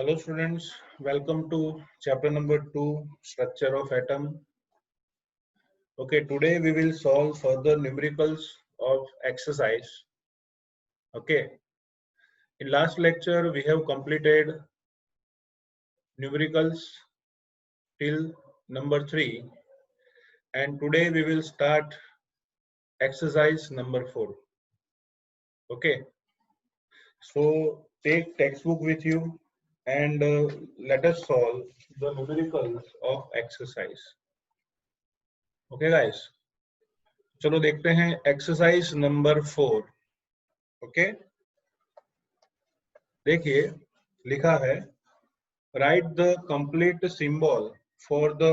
Hello students, welcome to chapter number 2, structure of atom. Okay, today we will solve further numericals of exercise. Okay, in last lecture we have completed numericals till number 3 and today we will start exercise number 4. Okay, so take textbook with you and let us solve the numericals of exercise. Okay guys. चलो देखते हैं exercise number 4. Okay, देखिए लिखा है right the complete symbol for the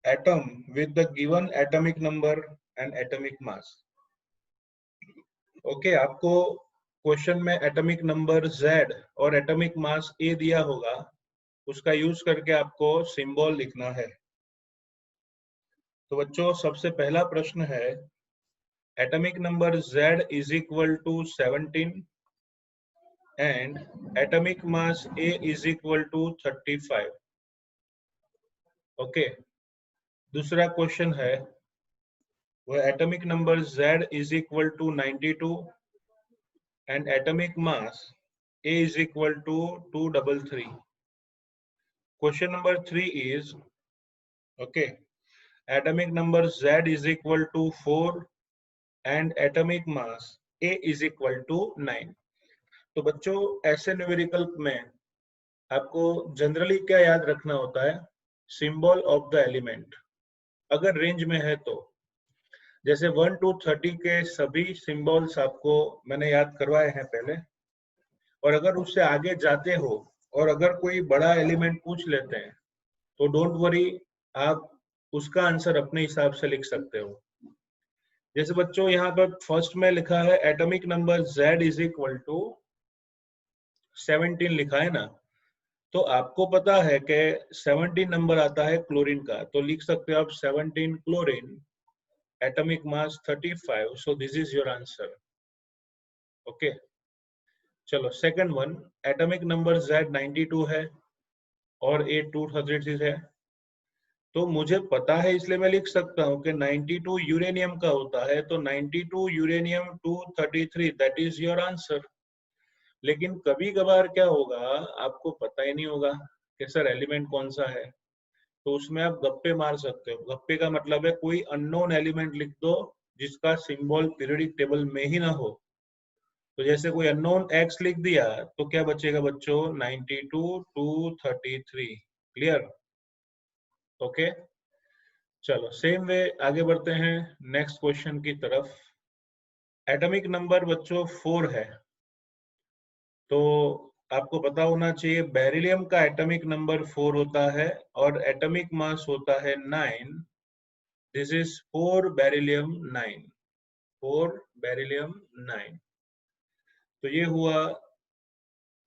atom with the given atomic number and atomic mass. Okay, आपको question में atomic number Z और atomic mass A दिया होगा, उसका यूज करके आपको सिंबल लिखना है. तो बच्चों सबसे पहला प्रश्न है atomic number Z is equal to 17 and atomic mass A is equal to 35. Okay, दूसरा क्वेश्चन है वो atomic number Z is equal to 92 and atomic mass A is equal to 233. Question number 3 is okay, atomic number Z is equal to 4 and atomic mass A is equal to 9. तो बच्चों ऐसे numerical में आपको generally क्या याद रखना होता है, सिंबल ऑफ द एलिमेंट. अगर रेंज में है तो जैसे 1 to 30 के सभी सिंबल्स आपको मैंने याद करवाए हैं पहले, और अगर उससे आगे जाते हो और अगर कोई बड़ा एलिमेंट पूछ लेते हैं तो डोंट वरी, आप उसका आंसर अपने हिसाब से लिख सकते हो. जैसे बच्चों यहाँ पर फर्स्ट में लिखा है atomic number Z is equal to 17 लिखा है ना, तो आपको पता है कि 17 नंबर आता है क्लोरीन का, तो लिख सकते हो आप 17 chlorine, atomic mass 35. So this is your answer. Okay, चलो second one, atomic number Z 92 है और A 236 है, तो मुझे पता है इसलिए मैं लिख सकता हूँ कि 92 यूरेनियम का होता है, तो 92 uranium 233, that is your answer. लेकिन कभी कभार क्या होगा, आपको पता ही नहीं होगा कि सर एलिमेंट कौन सा है, तो उसमें आप गप्पे मार सकते हो. गप्पे का मतलब है कोई अननोन एलिमेंट लिख दो जिसका सिंबल पीरियोडिक टेबल में ही ना हो. तो जैसे कोई अननोन X लिख दिया तो क्या बचेगा बच्चों, 92 233. क्लियर? ओके, चलो सेम वे आगे बढ़ते हैं नेक्स्ट क्वेश्चन की तरफ. एटॉमिक नंबर बच्चों 4 है, तो आपको पता होना चाहिए बेरिलियम का एटॉमिक नंबर 4 होता है और एटॉमिक मास होता है 9. This is 4 beryllium 9, 4 beryllium 9. तो ये हुआ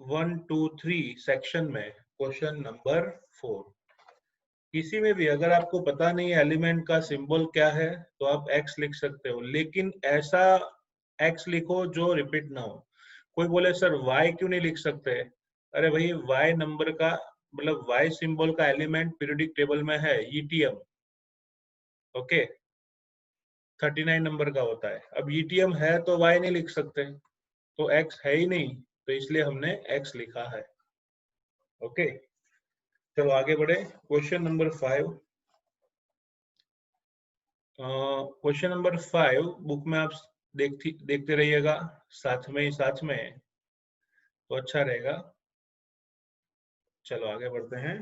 1 2 3 सेक्शन में क्वेश्चन नंबर 4. किसी में भी अगर आपको पता नहीं है एलिमेंट का सिंबल क्या है तो आप X लिख सकते हो, लेकिन ऐसा X लिखो जो रिपीट ना हो. कोई बोले सर Y क्यों नहीं लिख सकते, अरे भाई Y नंबर का मतलब Y सिंबल का एलिमेंट पीरियोडिक टेबल में है ईटीएम. ओके, 39 नंबर का होता है. अब ईटीएम है तो Y नहीं लिख सकते, तो X है ही नहीं, तो इसलिए हमने X लिखा है. ओके, चलो आगे बढ़े. Question number 5. Question number 5 book में आप देखते रहिएगा साथ में तो अच्छा रहेगा. चलो आगे बढ़ते हैं.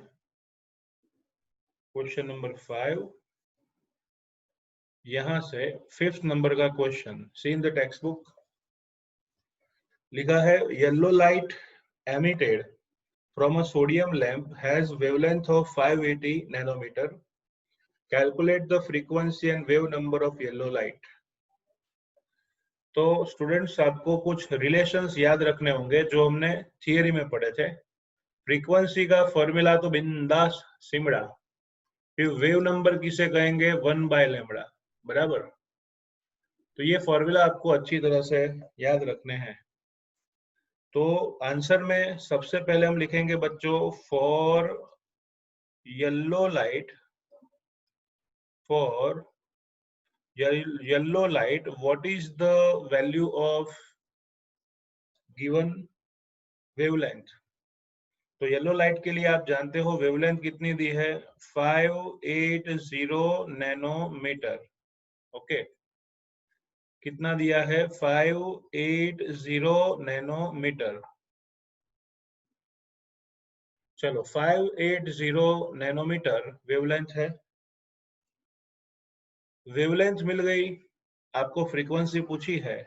क्वेश्चन नंबर 5, यहां से 5th नंबर का question. See in the textbook लिखा है yellow light emitted from a sodium lamp has wavelength of 580 nanometer. Calculate the frequency and wave number of yellow light. तो स्टूडेंट्स आपको कुछ relations याद रखने होंगे जो हमने थियरी में पढ़े थे. फ्रीक्वेंसी का फॉर्मूला तो बिंदास सिमड़ा, फिर वेव नंबर किसे कहेंगे 1/λ, बराबर. तो ये फॉर्मूला आपको अच्छी तरह से याद रखने हैं. तो आंसर में सबसे पहले हम लिखेंगे बच्चों for yellow light, for yellow light, what is the value of given wavelength? तो येलो लाइट के लिए आप जानते हो वेवलेंथ कितनी दी है, 580 नैनोमीटर। ओके, कितना दिया है, 580 नैनोमीटर। चलो 580 नैनोमीटर वेवलेंथ है। वेवलेंथ मिल गई, आपको फ्रीक्वेंसी पूछी है,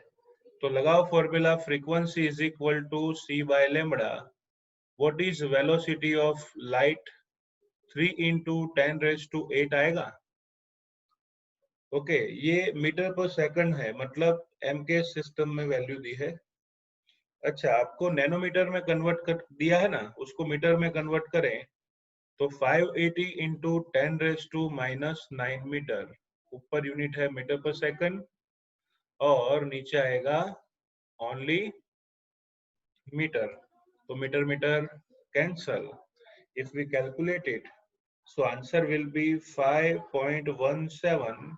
तो लगाओ formula, frequency is equal to c by lambda. What is velocity of light, 3 into 10⁸ आएगा। ओके, ये मीटर पर सेकंड है, मतलब एम के सिस्टम में वैल्यू दी है। अच्छा, आपको नैनोमीटर में कन्वर्ट कर दिया है ना, उसको मीटर में कन्वर्ट करें तो 580 इंटू 10⁻⁹ मीटर, ऊपर यूनिट है मीटर पर सेकंड और नीचे आएगा ओनली मीटर। तो meter meter cancel, if we calculate it, so answer will be 5.17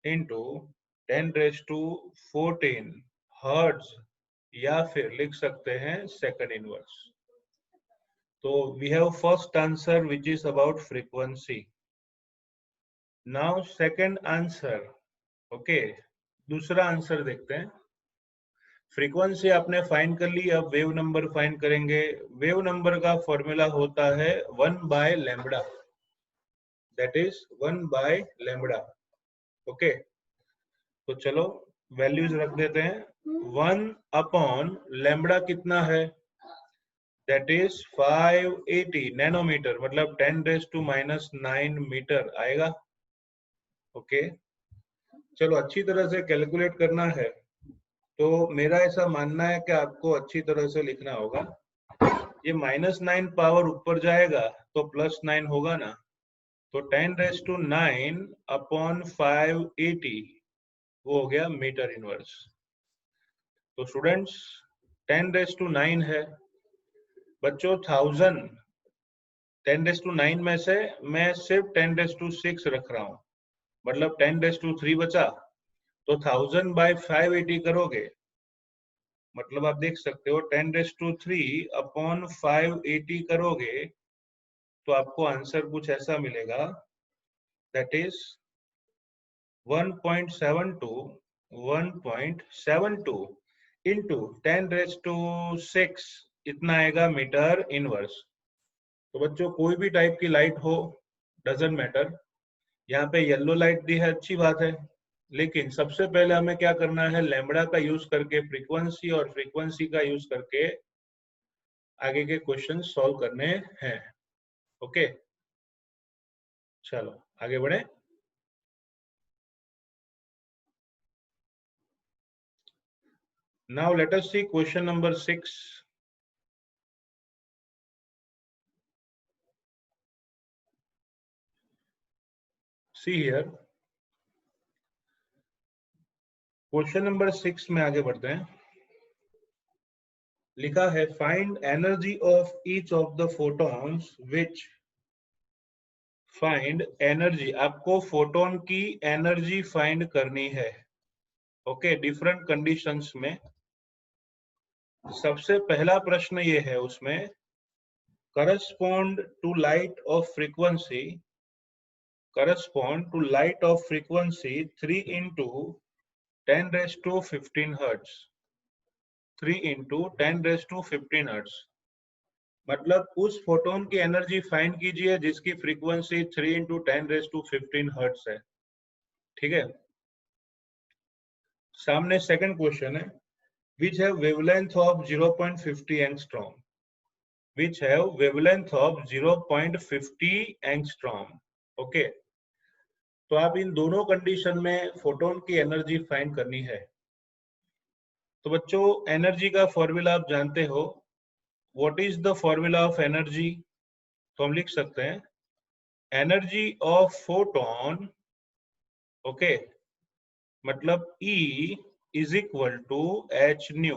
into 10⁻14 hertz, या फिर लिख सकते हैं सेकंड इनवर्स। तो we have first answer which is about frequency. Now second answer, okay, दूसरा आंसर देखते हैं। फ्रीक्वेंसी आपने फाइंड कर ली, अब वेव नंबर फाइंड करेंगे। वेव नंबर का फॉर्मूला होता है 1 by lambda, that is 1 by lambda. Okay, तो चलो वैल्यूज रख देते हैं। 1 अपॉन लैम्बडा कितना है, दैट इज 580 नैनोमीटर, मतलब 10⁻⁹ मीटर आएगा। ओके, चलो अच्छी तरह से कैलकुलेट करना है, तो मेरा ऐसा मानना है कि आपको अच्छी तरह से लिखना होगा। ये -9 पावर ऊपर जाएगा तो +9 होगा ना, तो 10⁻⁹ अपॉन 580 वो हो गया मीटर इनवर्स। तो स्टूडेंट्स 10⁻⁹ है बच्चों, 1000 10⁻⁹ में से मैं सिर्फ 10⁻⁶ रख रहा हूँ, मतलब 10⁻3 बचा। तो 1000 बाय 580 करोगे, मतलब आप देख सकते हो 10⁻3 अपॉन 580 करोगे तो आपको आंसर कुछ ऐसा मिलेगा, दैट इज 1.72 इंटू 10⁻6, इतना आएगा मीटर इनवर्स। तो बच्चों कोई भी टाइप की लाइट हो, डजंट मैटर, यहाँ पे येलो लाइट दी है, अच्छी बात है, लेकिन सबसे पहले हमें क्या करना है, लैम्बडा का यूज करके फ्रीक्वेंसी और फ्रीक्वेंसी का यूज करके आगे के क्वेश्चन सॉल्व करने हैं। ओके, चलो आगे बढ़े। Now let us see question number 6. See here. Question number 6 में आगे बढ़ते हैं। लिखा है find energy of each of the photons which, find energy, आपको फोटोन की एनर्जी फाइंड करनी है। ओके, डिफरेंट कंडीशंस में। सबसे पहला प्रश्न ये है उसमें, correspond to light of frequency, correspond to light of frequency 3 into 10⁻15 hertz, 3 into 10⁻15 hertz, मतलब उस फोटोन की एनर्जी फाइंड कीजिए जिसकी फ्रीक्वेंसी 3 इंटू 10⁻15 हर्ट्ज है। ठीक है, सामने सेकंड क्वेश्चन है, which have wavelength of 0.50 angstrom, which have wavelength of 0.50 angstrom. Okay, तो आप इन दोनों कंडीशन में फोटोन की एनर्जी फाइंड करनी है। तो बच्चों एनर्जी का फॉर्मूला आप जानते हो, what is the formula of energy, तो हम लिख सकते हैं एनर्जी ऑफ फोटोन, ओके, मतलब E is equal to h nu.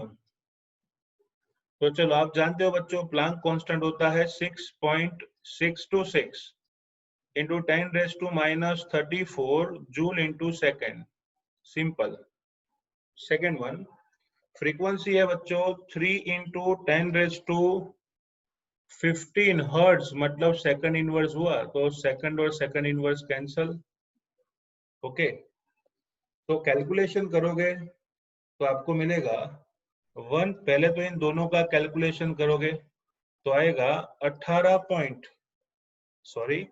तो चलो आप जानते हो बच्चों प्लांक कांस्टेंट होता है 6.626 into 10⁻⁻34 joule into second. Simple. Second one, frequency है बच्चों 3 इंटू 10⁻15 हर्ट्ज, मतलब सेकंड इनवर्स हुआ, तो सेकंड और सेकंड इनवर्स कैंसल। ओके, तो कैलकुलेशन करोगे तो आपको मिलेगा 1, पहले तो इन दोनों का कैलकुलेशन करोगे तो आएगा 18 पॉइंट, सॉरी,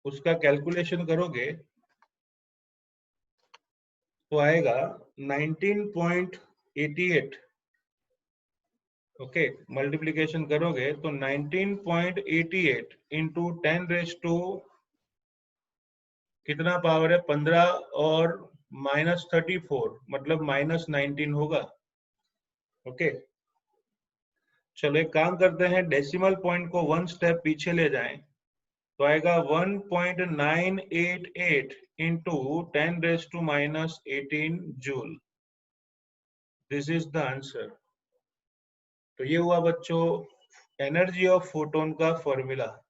उसका कैलकुलेशन करोगे तो आएगा 19.88। ओके, मल्टीप्लीकेशन करोगे तो 19.88 इंटू 10 कितना पावर है 15 और -34, मतलब -19 होगा। ओके, चलो एक काम करते हैं, डेसिमल पॉइंट को 1 स्टेप पीछे ले जाएं तो आएगा 1.988 into 10⁻18 joule. This is the answer. तो ये हुआ बच्चों एनर्जी ऑफ फोटोन का फॉर्मूला।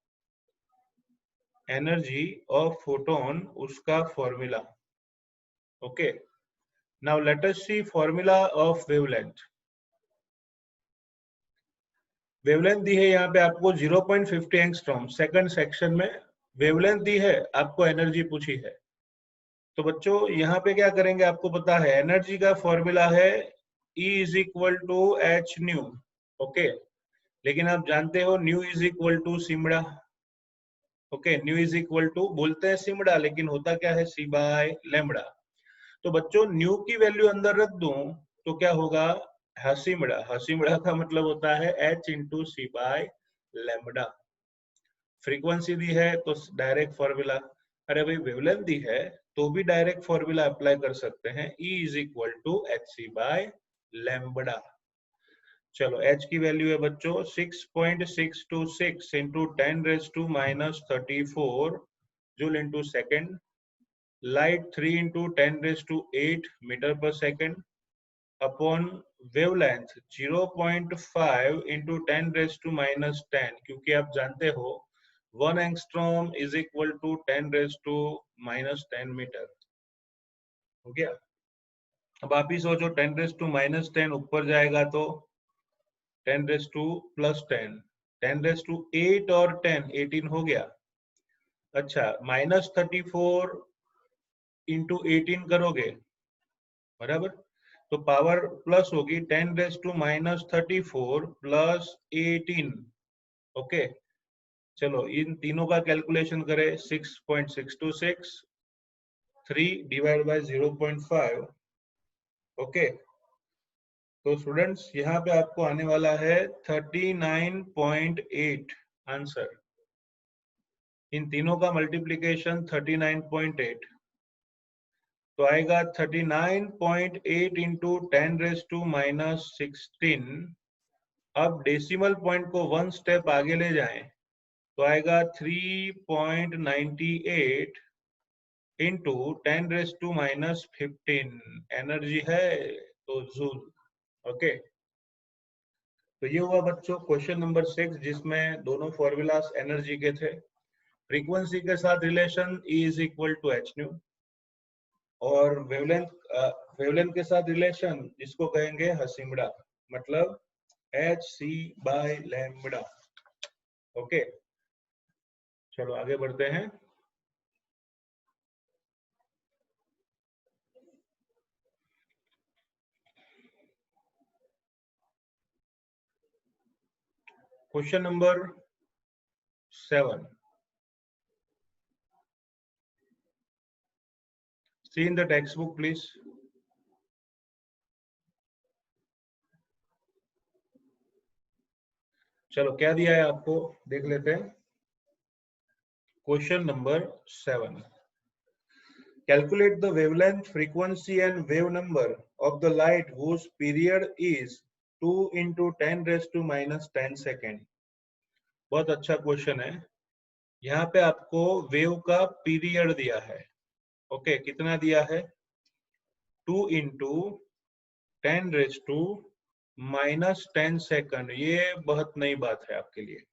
एनर्जी ऑफ फोटोन, उसका formula. Okay, now let us see formula of wavelength. Wavelength दी है यहाँ पे आपको 0.50 एंगस्ट्रॉम, सेकंड सेक्शन में वेवलेंथ दी है, आपको एनर्जी पूछी है। तो बच्चों यहाँ पे क्या करेंगे, आपको पता है एनर्जी का फॉर्मूला है E is equal to H nu. Okay, लेकिन आप जानते हो न्यू इज इक्वल टू सिमड़ा। Okay, nu is equal to बोलते हैं सिमड़ा, लेकिन होता क्या है सी बाय लैम्बडा। तो बच्चों न्यू की वैल्यू अंदर रख दूं तो क्या होगा, हसीमड़ा। हसीमड़ा का मतलब होता है h into C by lambda. Frequency दी है तो डायरेक्ट फॉर्मूला, अरे भाई वेवलेंथ दी है तो भी डायरेक्ट फॉर्मूला अप्लाई कर सकते हैं, E is equal to h c by lambda. चलो h की वैल्यू है बच्चों 6.626 into 10⁻⁻34 joule into second. Light 3 into 10⁸ meter पर सेकेंड अपॉन वेवलेंथ 0.5 इंटू 10⁻⁻10, क्योंकि आप जानते हो 1 angstrom is equal to 10⁻⁻10 meter. हो गया। अब आप ही सोचो 10⁻⁻10 ऊपर जाएगा तो 10⁻+10, 10⁸ और 10 18 हो गया। अच्छा, -34 इंटू 18 करोगे, बराबर, तो पावर प्लस होगी 10⁻⁻34 प्लस 18। ओके, चलो इन तीनों का कैलकुलेशन करें, 6.626, 3 डिवाइड बाय 0.5। ओके, तो स्टूडेंट्स यहाँ पे आपको आने वाला है 39.8 आंसर। इन तीनों का मल्टीप्लीकेशन 39.8 तो आएगा 39.8 इंटू 10⁻⁻16। अब डेसिमल पॉइंट को 1 स्टेप आगे ले जाएं तो आएगा 3.98 इंटू 10⁻⁻15। एनर्जी है तो जूल। ओके, तो ये हुआ बच्चों क्वेश्चन नंबर 6, जिसमें दोनों फॉर्मूलास एनर्जी के थे। फ्रीक्वेंसी के साथ relation E is equal to H nu, और वेवलेंथ के साथ रिलेशन जिसको कहेंगे हसीमड़ा, मतलब h c by lambda. Okay, चलो आगे बढ़ते हैं। Question number 7, see in the textbook please। चलो क्या दिया है आपको, देख लेते हैं। Question number 7, calculate the wavelength, frequency and wave number of the light whose period is 2 into 10⁻⁻10 second. बहुत अच्छा क्वेश्चन है। यहाँ पे आपको वेव का पीरियड दिया है। ओके, कितना दिया है, 2 into 10⁻⁻10 -10 सेकंड, ये बहुत नई बात है आपके लिए।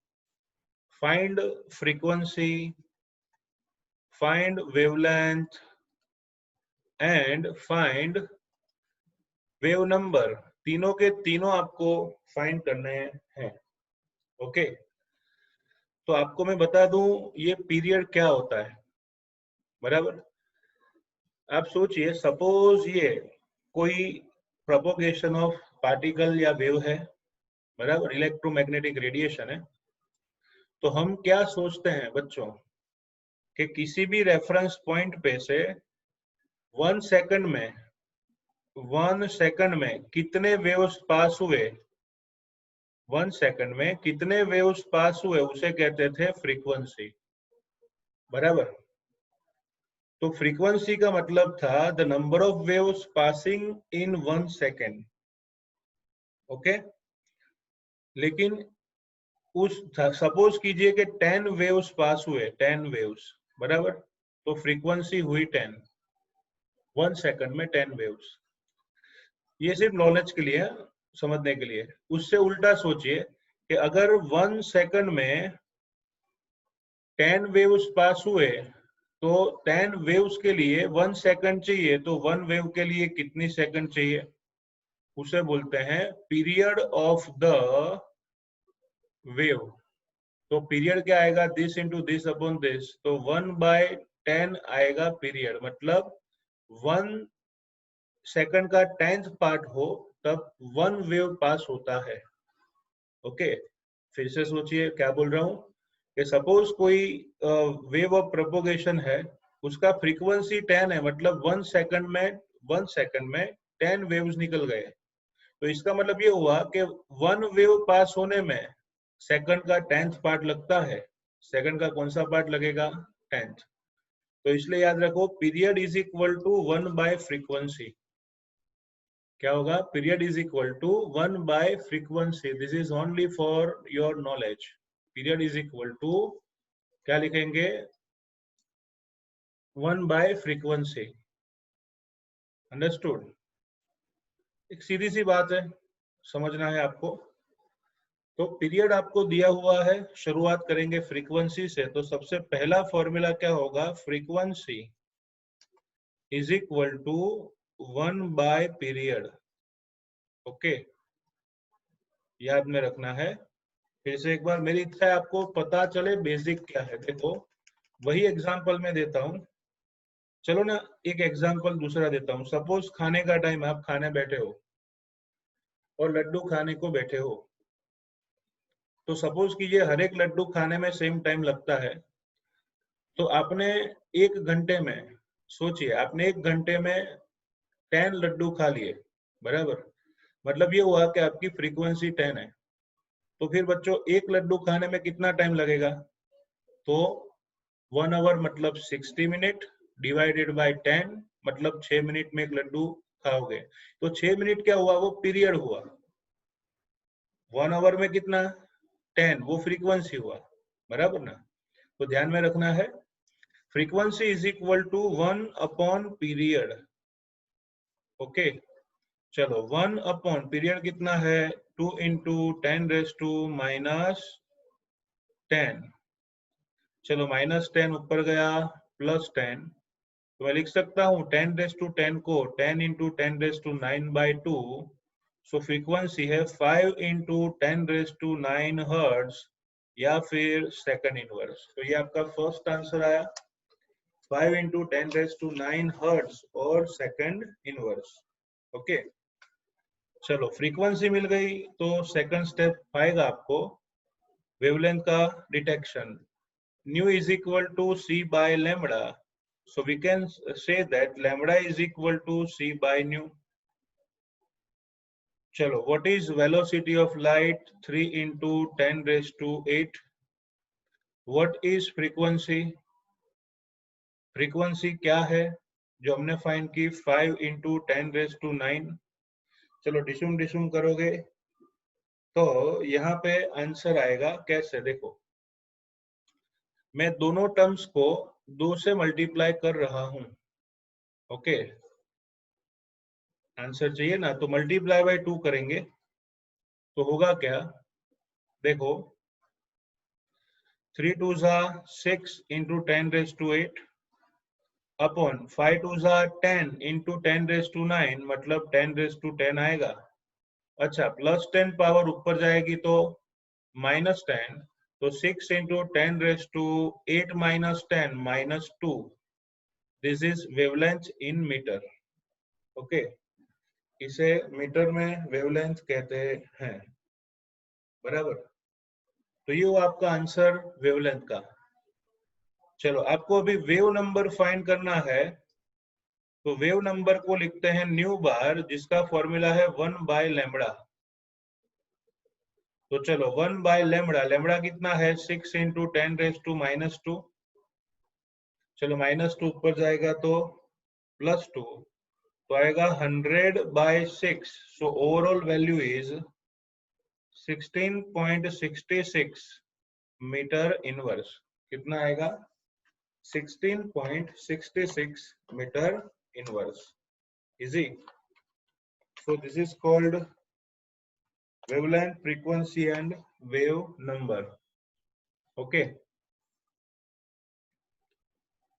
Find frequency, find wavelength and find wave number, तीनों के तीनों आपको फाइंड करने हैं। ओके, तो आपको मैं बता दूं ये पीरियड क्या होता है, बराबर। आप सोचिए, सपोज ये कोई प्रोपोगेशन ऑफ पार्टिकल या वेव है, बराबर, इलेक्ट्रोमैग्नेटिक रेडिएशन है। तो हम क्या सोचते हैं बच्चों कि किसी भी रेफरेंस पॉइंट पे से 1 सेकंड में कितने वेव्स पास हुए, 1 सेकंड में कितने वेव्स पास हुए उसे कहते थे फ्रीक्वेंसी, बराबर। तो फ्रीक्वेंसी का मतलब था the number of waves passing in 1 second. Okay, लेकिन उस सपोज कीजिए कि 10 वेव्स पास हुए, 10 वेव्स, बराबर। तो फ्रीक्वेंसी हुई 10, 1 सेकंड में 10 वेव्स। ये सिर्फ नॉलेज के लिए, समझने के लिए। उससे उल्टा सोचिए कि अगर 1 सेकंड में 10 वेव्स पास हुए, तो 10 वेव्स के लिए 1 सेकंड चाहिए, तो 1 वेव के लिए कितनी सेकंड चाहिए, उसे बोलते हैं पीरियड ऑफ द वेव। तो पीरियड क्या आएगा, this into this upon this, तो 1/10 आएगा पीरियड। मतलब 1 सेकंड का 10th पार्ट हो तब 1 वेव पास होता है। ओके, फिर से सोचिए क्या बोल रहा हूँ कि सपोज कोई वेव ऑफ प्रोपोगेशन है, उसका फ्रीक्वेंसी 10 है, मतलब 1 सेकंड में 10 वेव्स निकल गए। तो इसका मतलब ये हुआ कि 1 वेव पास होने में सेकंड का 10th पार्ट लगता है। सेकंड का कौन सा पार्ट लगेगा, 10th। तो इसलिए याद रखो, पीरियड इज इक्वल टू 1/फ्रीक्वेंसी। क्या होगा, पीरियड इज इक्वल टू 1/फ्रीक्वेंसी। This is only for your knowledge. Period is equal to, क्या लिखेंगे, 1/फ्रीक्वेंसी। अंडरस्टूड। एक सीधी सी बात है, समझना है आपको। तो पीरियड आपको दिया हुआ है, शुरुआत करेंगे फ्रीक्वेंसी से। तो सबसे पहला फॉर्मूला क्या होगा, फ्रीक्वेंसी इज इक्वल टू 1/पीरियड। ओके, याद में रखना है। फिर से एक बार, मेरी इच्छा है आपको पता चले बेसिक क्या है। देखो, वही एग्जांपल मैं देता हूँ। चलो ना, एक एग्जांपल दूसरा देता हूँ। सपोज खाने का टाइम, आप खाने बैठे हो और लड्डू खाने को बैठे हो। तो सपोज कीजिए हर एक लड्डू खाने में सेम टाइम लगता है। तो आपने 1 घंटे में, सोचिए, आपने 1 घंटे में 10 लड्डू खा लिए, बराबर। मतलब ये हुआ कि आपकी फ्रीक्वेंसी 10 है। तो फिर बच्चों, एक लड्डू खाने में कितना टाइम लगेगा, तो 1 आवर मतलब 60 मिनट डिवाइडेड बाय 10, मतलब 6 मिनट में एक लड्डू खाओगे। तो 6 मिनट क्या हुआ, वो पीरियड हुआ। 1 आवर में कितना, 10, वो फ्रीक्वेंसी हुआ, बराबर ना। तो ध्यान में रखना है, फ्रीक्वेंसी इज इक्वल टू 1/पीरियड। ओके, चलो, 1/पीरियड कितना है, 2 इंटू 10⁻⁻10। चलो, -10 ऊपर गया, +10। तो मैं लिख सकता हूँ 10⁻10 को 10 इंटू 10⁻9/2। सो फ्रीक्वेंसी है 5 इंटू 10⁻9 हर्ट्ज, या फिर सेकंड इनवर्स। तो ये आपका फर्स्ट आंसर आया, 5 इंटू 10⁻9 हर्ट्ज और सेकंड इनवर्स। ओके, चलो, फ्रीक्वेंसी मिल गई। तो सेकंड स्टेप आएगा आपको, वेवलेंथ का detection. nu is equal to c by lambda, so we can say that lambda is equal to c by nu. चलो, what is velocity of light, 3 into 10⁻8? what is frequency? Frequency क्या है जो हमने find की, 5 into 10⁻9। चलो, डिशुम डिशुम करोगे तो यहाँ पे आंसर आएगा कैसे, देखो, मैं दोनों टर्म्स को 2 से मल्टीप्लाई कर रहा हूं। ओके, आंसर चाहिए ना, तो मल्टीप्लाई बाय 2 करेंगे। तो होगा क्या, देखो 3 2 6 into 10⁻8 अपॉन 5 2 10 into 10⁻9 मतलब 10⁻10 आएगा। अच्छा +10 पावर ऊपर जाएगी तो -10, तो 6 into 10⁻8 -10 -2, this is wavelength in meter. Okay, इसे मीटर में वेवलेंथ कहते हैं, बराबर। तो ये हुआ आपका आंसर वेवलेंथ का। चलो आपको अभी वेव नंबर फाइंड करना है, तो वेव नंबर को लिखते हैं न्यू बार, जिसका फॉर्मूला है 1/λ। तो चलो 1/λ, लैम्बडा कितना है 6 into 10⁻²। चलो -2 ऊपर जाएगा तो +2, तो आएगा 100/6। So overall value is 16.66 meter inverse. कितना आएगा 16.66 meter inverse. Easy. So this is called wavelength, frequency and wave number. Okay.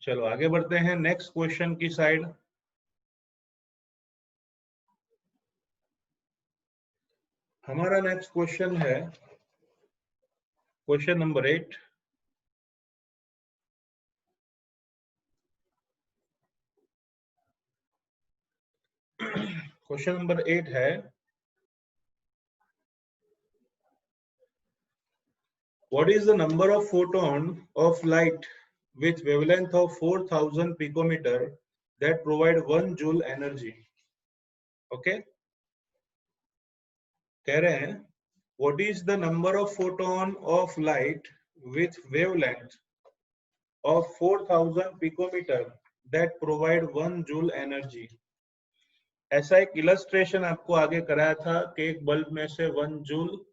चलो आगे बढ़ते हैं नेक्स्ट क्वेश्चन की साइड। हमारा नेक्स्ट क्वेश्चन है क्वेश्चन नंबर 8। क्वेश्चन नंबर 8 है, what is the number of photon of light with wavelength of 4000 picometer that provide 1 joule energy? Okay, कह रहे हैं what is the number of photon of light with wavelength of 4000 picometer that provide 1 joule energy? ऐसा एक illustration आपको आगे कराया था कि एक बल्ब में से 1 जूल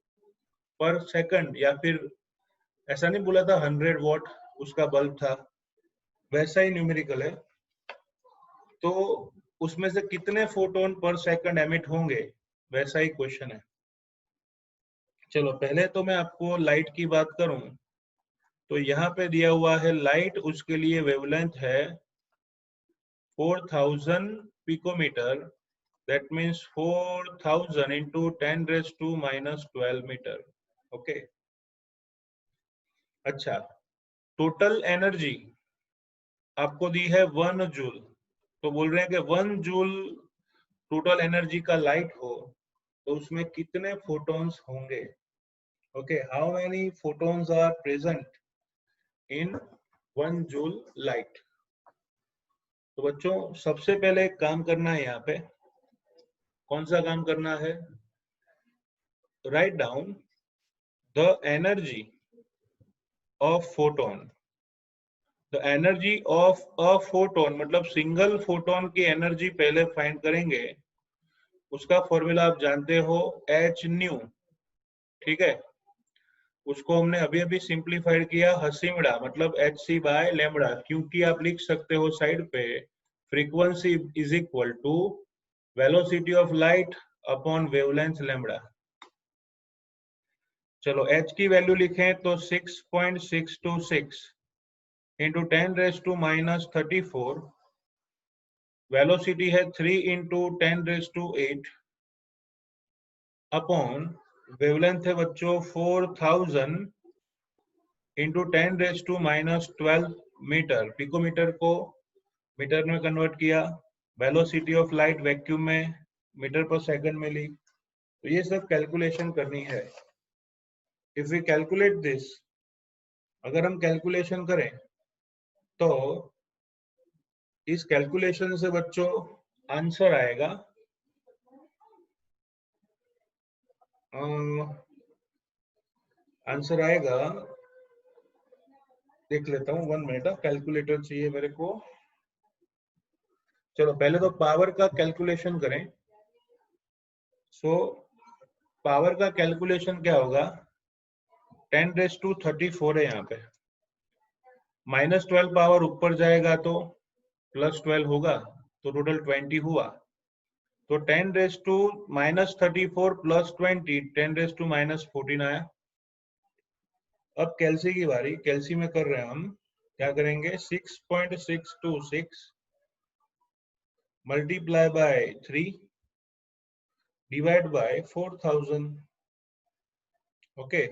पर सेकंड, या फिर ऐसा नहीं बोला था 100 वॉट उसका बल्ब था, वैसा ही न्यूमेरिकल है। तो उसमें से कितने फोटोन पर सेकंड एमिट होंगे, वैसा ही क्वेश्चन है। चलो पहले तो मैं आपको लाइट की बात करूं, तो यहाँ पे दिया हुआ है लाइट, उसके लिए वेवलेंथ है 4000 picometer, that means 4000 into 10⁻² meter. Okay, अच्छा टोटल एनर्जी आपको दी है 1 जूल, तो बोल रहे हैं कि 1 जूल टोटल एनर्जी का लाइट हो तो उसमें कितने फोटॉन्स होंगे। Okay, how many photons are present in 1 joule light. तो बच्चों सबसे पहले एक काम करना है, यहाँ पे कौन सा काम करना है, write down the energy of photon. The energy of a photon मतलब सिंगल फोटोन की एनर्जी पहले फाइंड करेंगे, उसका फॉर्मूला आप जानते हो एच न्यू, ठीक है। उसको हमने अभी अभी सिंप्लीफाइड किया हसीमड़ा मतलब hc/λ, क्योंकि आप लिख सकते हो साइड पे frequency is equal to velocity of light upon wavelength lambda. चलो h की वैल्यू लिखें तो 6.626 into 10⁻⁻34, वेलोसिटी है 3 into 10⁸ अपॉन वेवलेंथ है बच्चों 4000 into 10⁻12 मीटर। पिकोमीटर को मीटर में कन्वर्ट किया, वेलोसिटी ऑफ लाइट वैक्यूम में मीटर पर सेकंड में ली। तो ये सब कैलकुलेशन करनी है। इफ वी कैलकुलेट दिस, अगर हम कैलकुलेशन करें तो इस कैलकुलेशन से बच्चों आंसर आएगा देख लेता हूँ 1 मिनट, कैलकुलेटर चाहिए मेरे को। चलो पहले तो पावर का कैलकुलेशन करें। सो पावर का कैलकुलेशन क्या होगा, 10⁻34 है यहाँ पे, -12 पावर ऊपर जाएगा तो +12 होगा, तो टोटल 20 हुआ। तो 10 raise to -34 plus 20 10 raise to -14 आया। अब कैल्सी की बारी, कैल्सी में कर रहे हैं हम, क्या करेंगे 6.626 multiply by 3 divide by 4000। Okay,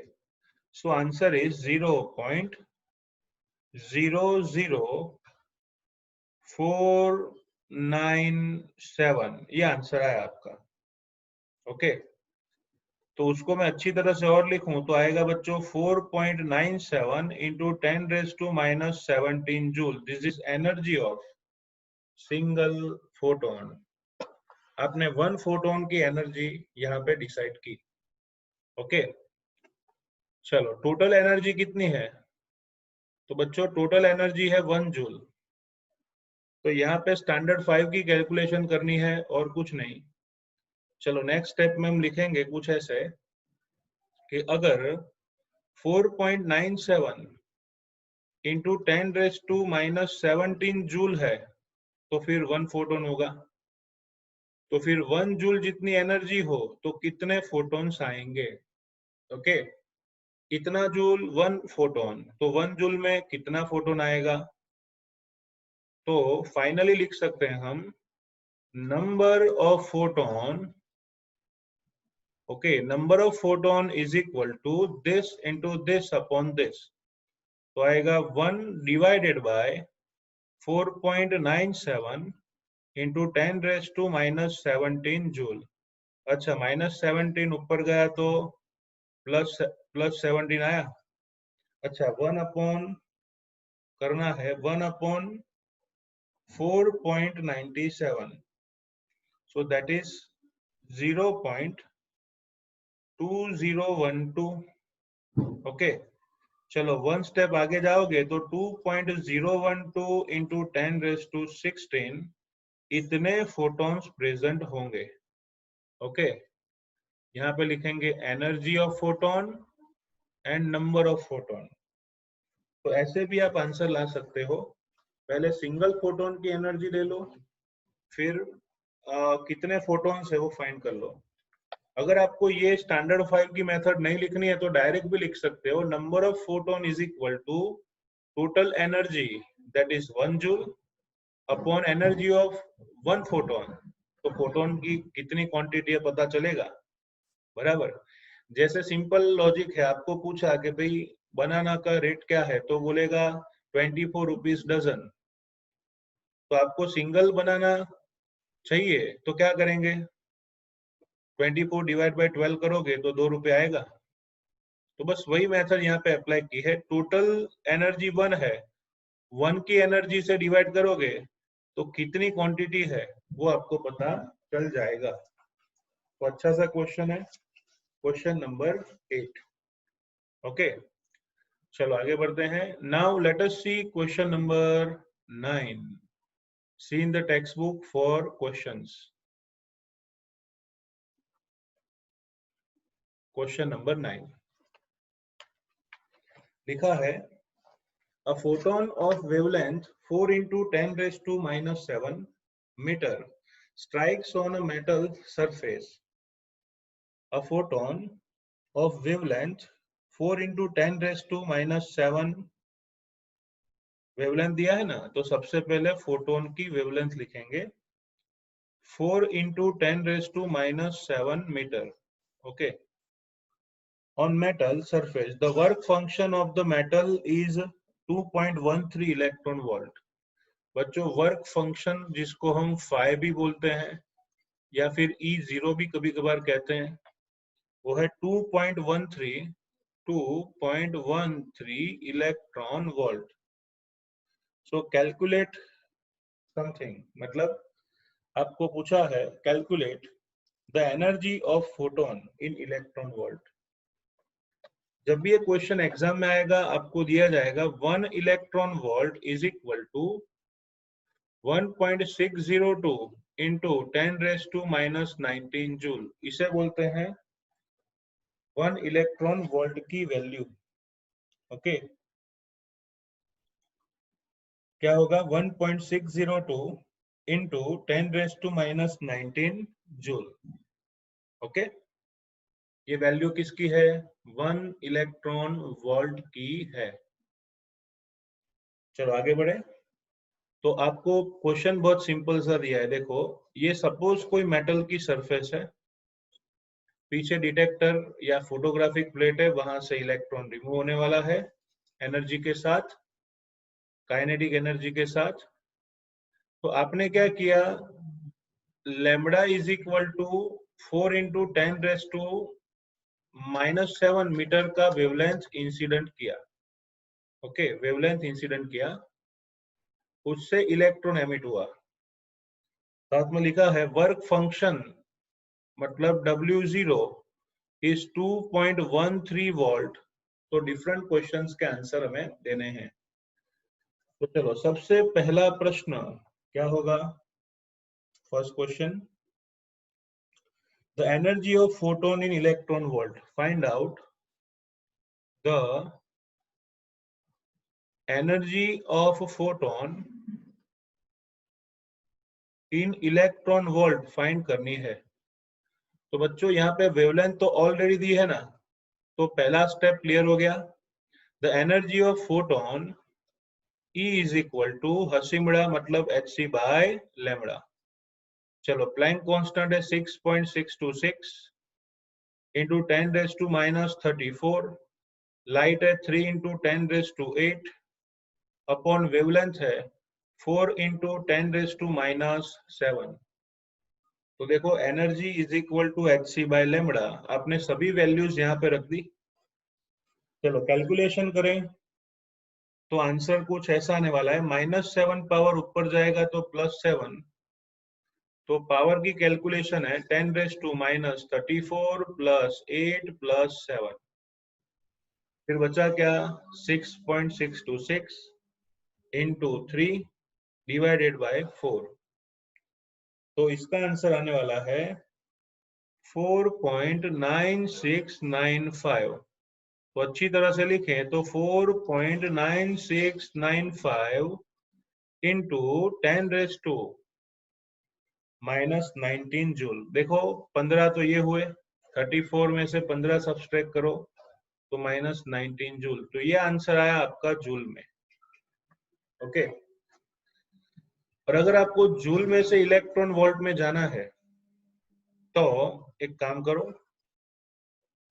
so answer is 0.00497, ये आंसर है आपका। ओके, तो उसको मैं अच्छी तरह से और लिखूं तो आएगा बच्चों 4.97 into 10 raise to -17 joule. This is energy of single photon. आपने वन फोटोन की एनर्जी यहाँ पे डिसाइड की। ओके, चलो टोटल एनर्जी कितनी है? तो बच्चों टोटल एनर्जी है 1 जूल। तो यहाँ पे स्टैंडर्ड 5 की कैलकुलेशन करनी है और कुछ नहीं। चलो नेक्स्ट स्टेप में हम लिखेंगे कुछ ऐसे कि अगर 4.97 इंटू 10 रेज टू -17 जूल है तो फिर 1 फोटोन होगा। तो फिर 1 जूल जितनी एनर्जी हो तो कितने फोटोन्स आएंगे? ओके, कितना जूल 1 फोटोन, तो 1 जूल में कितना फोटोन आएगा? तो फाइनली लिख सकते हैं हम number of photon. Okay, number of photon is equal to this into this upon this. तो आएगा 1 divided by 4.97 into 10 raise to -17 joule. अच्छा, -17 ऊपर गया तो प्लस 17 आया। अच्छा, 1 अपॉन करना है 1 upon 4.97, so that is 0.2012। Okay, चलो वन स्टेप आगे जाओगे तो 2.012 इंटू 10 रेज टू 16 इतने फोटॉन्स प्रेजेंट होंगे। ओके, यहाँ पे लिखेंगे energy of photon and number of photon. तो ऐसे भी आप आंसर ला सकते हो। पहले सिंगल फोटोन की एनर्जी ले लो, फिर कितने फोटोन्स है वो फाइंड कर लो। अगर आपको ये स्टैंडर्ड 5 की मेथड नहीं लिखनी है तो डायरेक्ट भी लिख सकते हो, number of photon is equal to total energy that is 1 joule upon energy of 1 photon. तो फोटोन की कितनी क्वांटिटी है पता चलेगा, बराबर। जैसे सिंपल लॉजिक है, आपको पूछा कि भाई बनाना का रेट क्या है तो बोलेगा 24 रुपीज डजन। तो आपको सिंगल बनाना चाहिए तो क्या करेंगे, 24 डिवाइड बाय 12 करोगे तो 2 रुपये आएगा। तो बस वही मेथड यहाँ पे अप्लाई की है। टोटल एनर्जी 1 है, 1 की एनर्जी से डिवाइड करोगे तो कितनी क्वांटिटी है वो आपको पता चल जाएगा। तो अच्छा सा क्वेश्चन है, क्वेश्चन नंबर 8। ओके, चलो आगे बढ़ते हैं। Now let us see question number 9। See in the textbook for questions. Question number 9 लिखा है a photon of wavelength 4 into 10 raised to -7 meter strikes on a metal surface. A photon of wavelength 4 into 10 raised to -7 wavelength दिया है ना, तो सबसे पहले photon की wavelength लिखेंगे 4 into 10 raised to -7 meter. Okay, on metal surface the work function of the metal is 2.13 electron volt. बच्चों work function जिसको हम फाई भी बोलते हैं या फिर E0 भी कभी कभार कहते हैं, वो है 2.13 इलेक्ट्रॉन वोल्ट। सो कैलकुलेट समथिंग, मतलब आपको पूछा है calculate the energy of photon in electron volt. जब भी ये क्वेश्चन एग्जाम में आएगा आपको दिया जाएगा 1 electron volt is equal to 1.602 into 10 raise to -19 joule. इसे बोलते हैं 1 इलेक्ट्रॉन वोल्ट की वैल्यू। ओके, क्या होगा 1.602 into 10 raise to -19 joule. Okay, ये वैल्यू किसकी है? 1 इलेक्ट्रॉन वोल्ट की है। चलो आगे बढ़े। तो आपको क्वेश्चन बहुत सिंपल सा दिया है, देखो ये सपोज कोई मेटल की सरफेस है, पीछे डिटेक्टर या फोटोग्राफिक प्लेट है, वहां से इलेक्ट्रॉन रिमूव होने वाला है एनर्जी के साथ, काइनेटिक एनर्जी के साथ। तो आपने क्या किया, lambda is equal to 4 into 10⁻⁻7 meter का वेवलेंथ इंसिडेंट किया। ओके, वेवलेंथ इंसिडेंट किया, उससे इलेक्ट्रॉन एमिट हुआ। साथ में लिखा है वर्क फंक्शन मतलब W0 इज 2.13 वोल्ट। तो डिफरेंट क्वेश्चंस के आंसर हमें देने हैं। तो चलो सबसे पहला प्रश्न क्या होगा? First question, the energy of photon in electron volt, find out the energy of photon in electron volt find करनी है। तो बच्चों यहाँ पे वेवलेंथ तो ऑलरेडी दी है ना, तो पहला स्टेप क्लियर हो गया। The energy of photon E is equal to हसीमड़ा मतलब hc बाय लैम्बडा। चलो प्लैंक कांस्टेंट है 6.626 इंटू 10⁻⁻34, लाइट है 3 इंटू 10⁸8 अपॉन वेवलेंथ है 4 इंटू 10⁻⁻7। तो देखो energy is equal to hc by lambda, आपने सभी वैल्यूज यहाँ पे रख दी। चलो कैलकुलेशन करें तो आंसर कुछ ऐसा आने वाला है, -7 पावर ऊपर जाएगा तो +7, तो पावर की कैलकुलेशन है 10⁻34 + 8 + 7, फिर बचा क्या 6.626 इंटू 3 डिवाइडेड बाय 4। तो इसका आंसर आने वाला है 4.9695। तो अच्छी तरह से लिखें तो 4.9695 इंटू 10⁻⁻19 जूल। देखो 15 तो ये हुए, 34 में से 15 सब्सट्रैक्ट करो तो -19 जूल। तो ये आंसर आया आपका जूल में। ओके, और अगर आपको जूल में से इलेक्ट्रॉन वोल्ट में जाना है तो एक काम करो,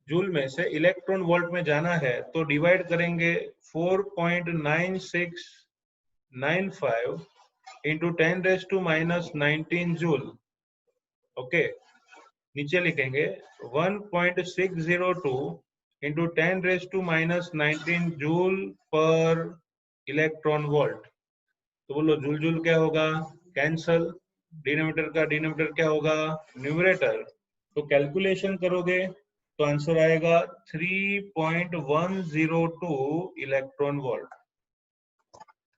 जूल में से इलेक्ट्रॉन वोल्ट में जाना है तो डिवाइड करेंगे 4.9695 इंटू 10⁻⁻19 जूल। ओके, नीचे लिखेंगे 1.602 इंटू 10⁻⁻19 जूल पर इलेक्ट्रॉन वोल्ट। तो बोलो जूल जूल क्या होगा, कैंसल, डिनोमिनेटर का डिनोमिनेटर क्या होगा, न्यूमरेटर। तो कैलकुलेशन करोगे तो आंसर आएगा 3.102 इलेक्ट्रॉन वोल्ट,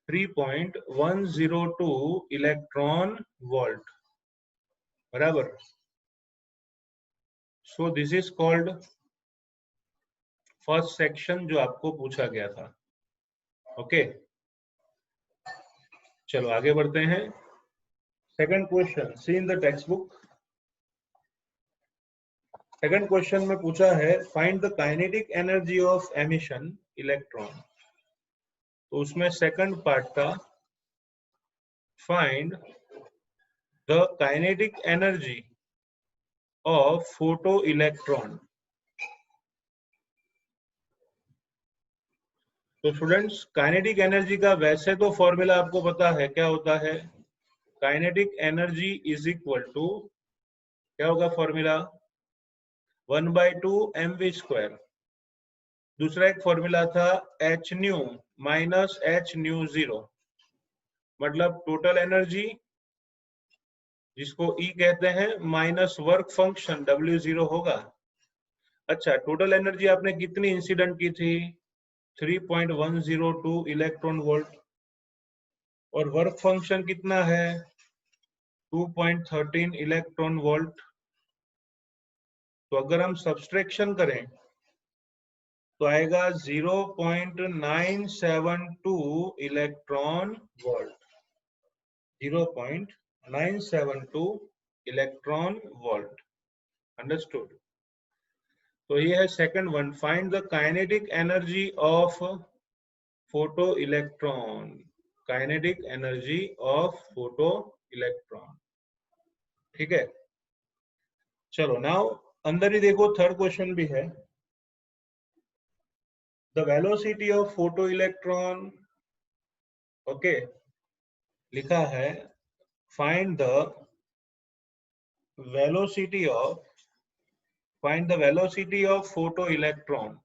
3.102 इलेक्ट्रॉन वोल्ट बराबर। सो this is called first section जो आपको पूछा गया था। ओके, चलो आगे बढ़ते हैं। Second question, see in the textbook. Second question में पूछा है find the kinetic energy of emission electron. तो उसमें सेकंड पार्ट था find the kinetic energy of photoelectron. तो स्टूडेंट्स काइनेटिक एनर्जी का वैसे तो फॉर्मूला आपको पता है, क्या होता है, kinetic energy is equal to क्या होगा फॉर्मूला, 1/2 mv²। दूसरा एक फॉर्मूला था h new minus h new 0, मतलब टोटल एनर्जी जिसको E कहते हैं माइनस वर्क फंक्शन W0 होगा। अच्छा, टोटल एनर्जी आपने कितनी इंसिडेंट की थी, 3.102 इलेक्ट्रॉन वोल्ट, और वर्क फंक्शन कितना है 2.13 इलेक्ट्रॉन वोल्ट। तो अगर हम सब्सट्रैक्शन करें तो आएगा 0.972 electron volt, 0.972 electron volt. Understood. तो ये है second one, find the kinetic energy of photo electron. Kinetic energy of photo electron. ठीक है, चलो नाउ अंदर ही देखो, थर्ड क्वेश्चन भी है। The velocity of photo electron, okay, लिखा है find the velocity of, find the velocity of photo electron.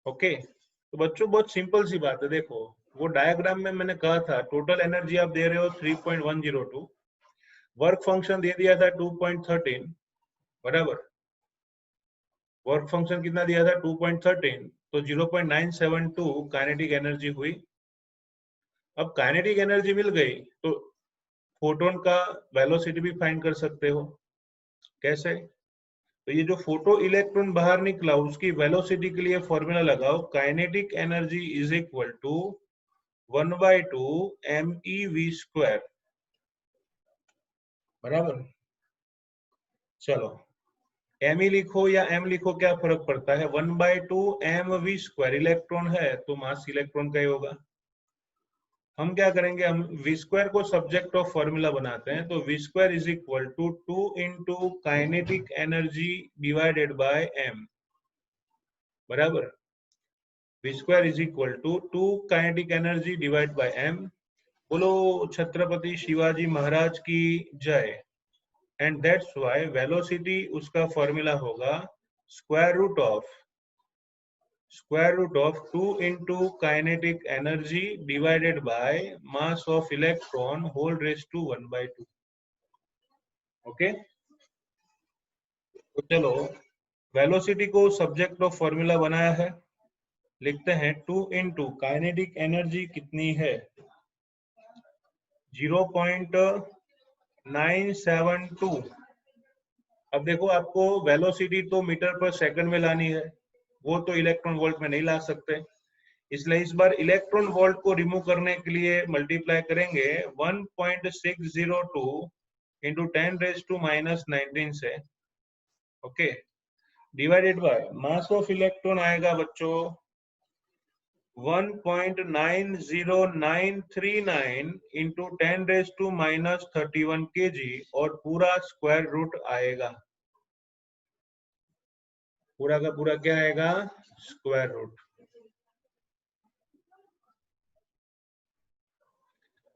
Okay, तो बच्चों बहुत सिंपल सी बात है। देखो वो डायग्राम में मैंने कहा था टोटल एनर्जी आप दे रहे हो 3.102, वर्क फंक्शन दे दिया था 2.13, बराबर। वर्क फंक्शन कितना दिया था 2.13, तो 0.972 काइनेटिक एनर्जी हुई। अब काइनेटिक एनर्जी मिल गई तो फोटोन का वेलोसिटी भी फाइंड कर सकते हो। कैसे? तो ये जो फोटो इलेक्ट्रॉन बाहर निकला उसकी वेलोसिटी के लिए फॉर्मूला लगाओ, kinetic energy is equal to 1/2 MEV², बराबर। चलो एम लिखो या एम लिखो, क्या फर्क पड़ता है, 1/2 MV², इलेक्ट्रॉन है तो मास इलेक्ट्रॉन का ही होगा। हम क्या करेंगे, हम V² को सब्जेक्ट ऑफ फॉर्मूला बनाते हैं, तो V² is equal to 2 into kinetic energy divided by M, बराबर। V² is equal to 2 kinetic energy divide by M। बोलो छत्रपति शिवाजी महाराज की जय। एंड दैट्स व्हाई वेलोसिटी उसका फॉर्मूला होगा square root of 2 into kinetic energy divided by mass of electron whole raise to 1/2। Okay, तो चलो velocity को subject of formula बनाया है, लिखते हैं 2 इंटू काइनेटिक एनर्जी कितनी है 0.972। अब देखो आपको वेलोसिटी तो मीटर पर सेकंड में लानी है, वो तो इलेक्ट्रॉन वोल्ट में नहीं ला सकते, इसलिए इस बार इलेक्ट्रॉन वोल्ट को रिमूव करने के लिए मल्टीप्लाई करेंगे 1.602 इंटू 10⁻⁻19 से, okay, divided by mass of electron आएगा बच्चों 1.90939 इंटू 10⁻⁻31 kg, और पूरा स्क्वायर रूट आएगा, पूरा का पूरा क्या आएगा, स्क्वायर रूट।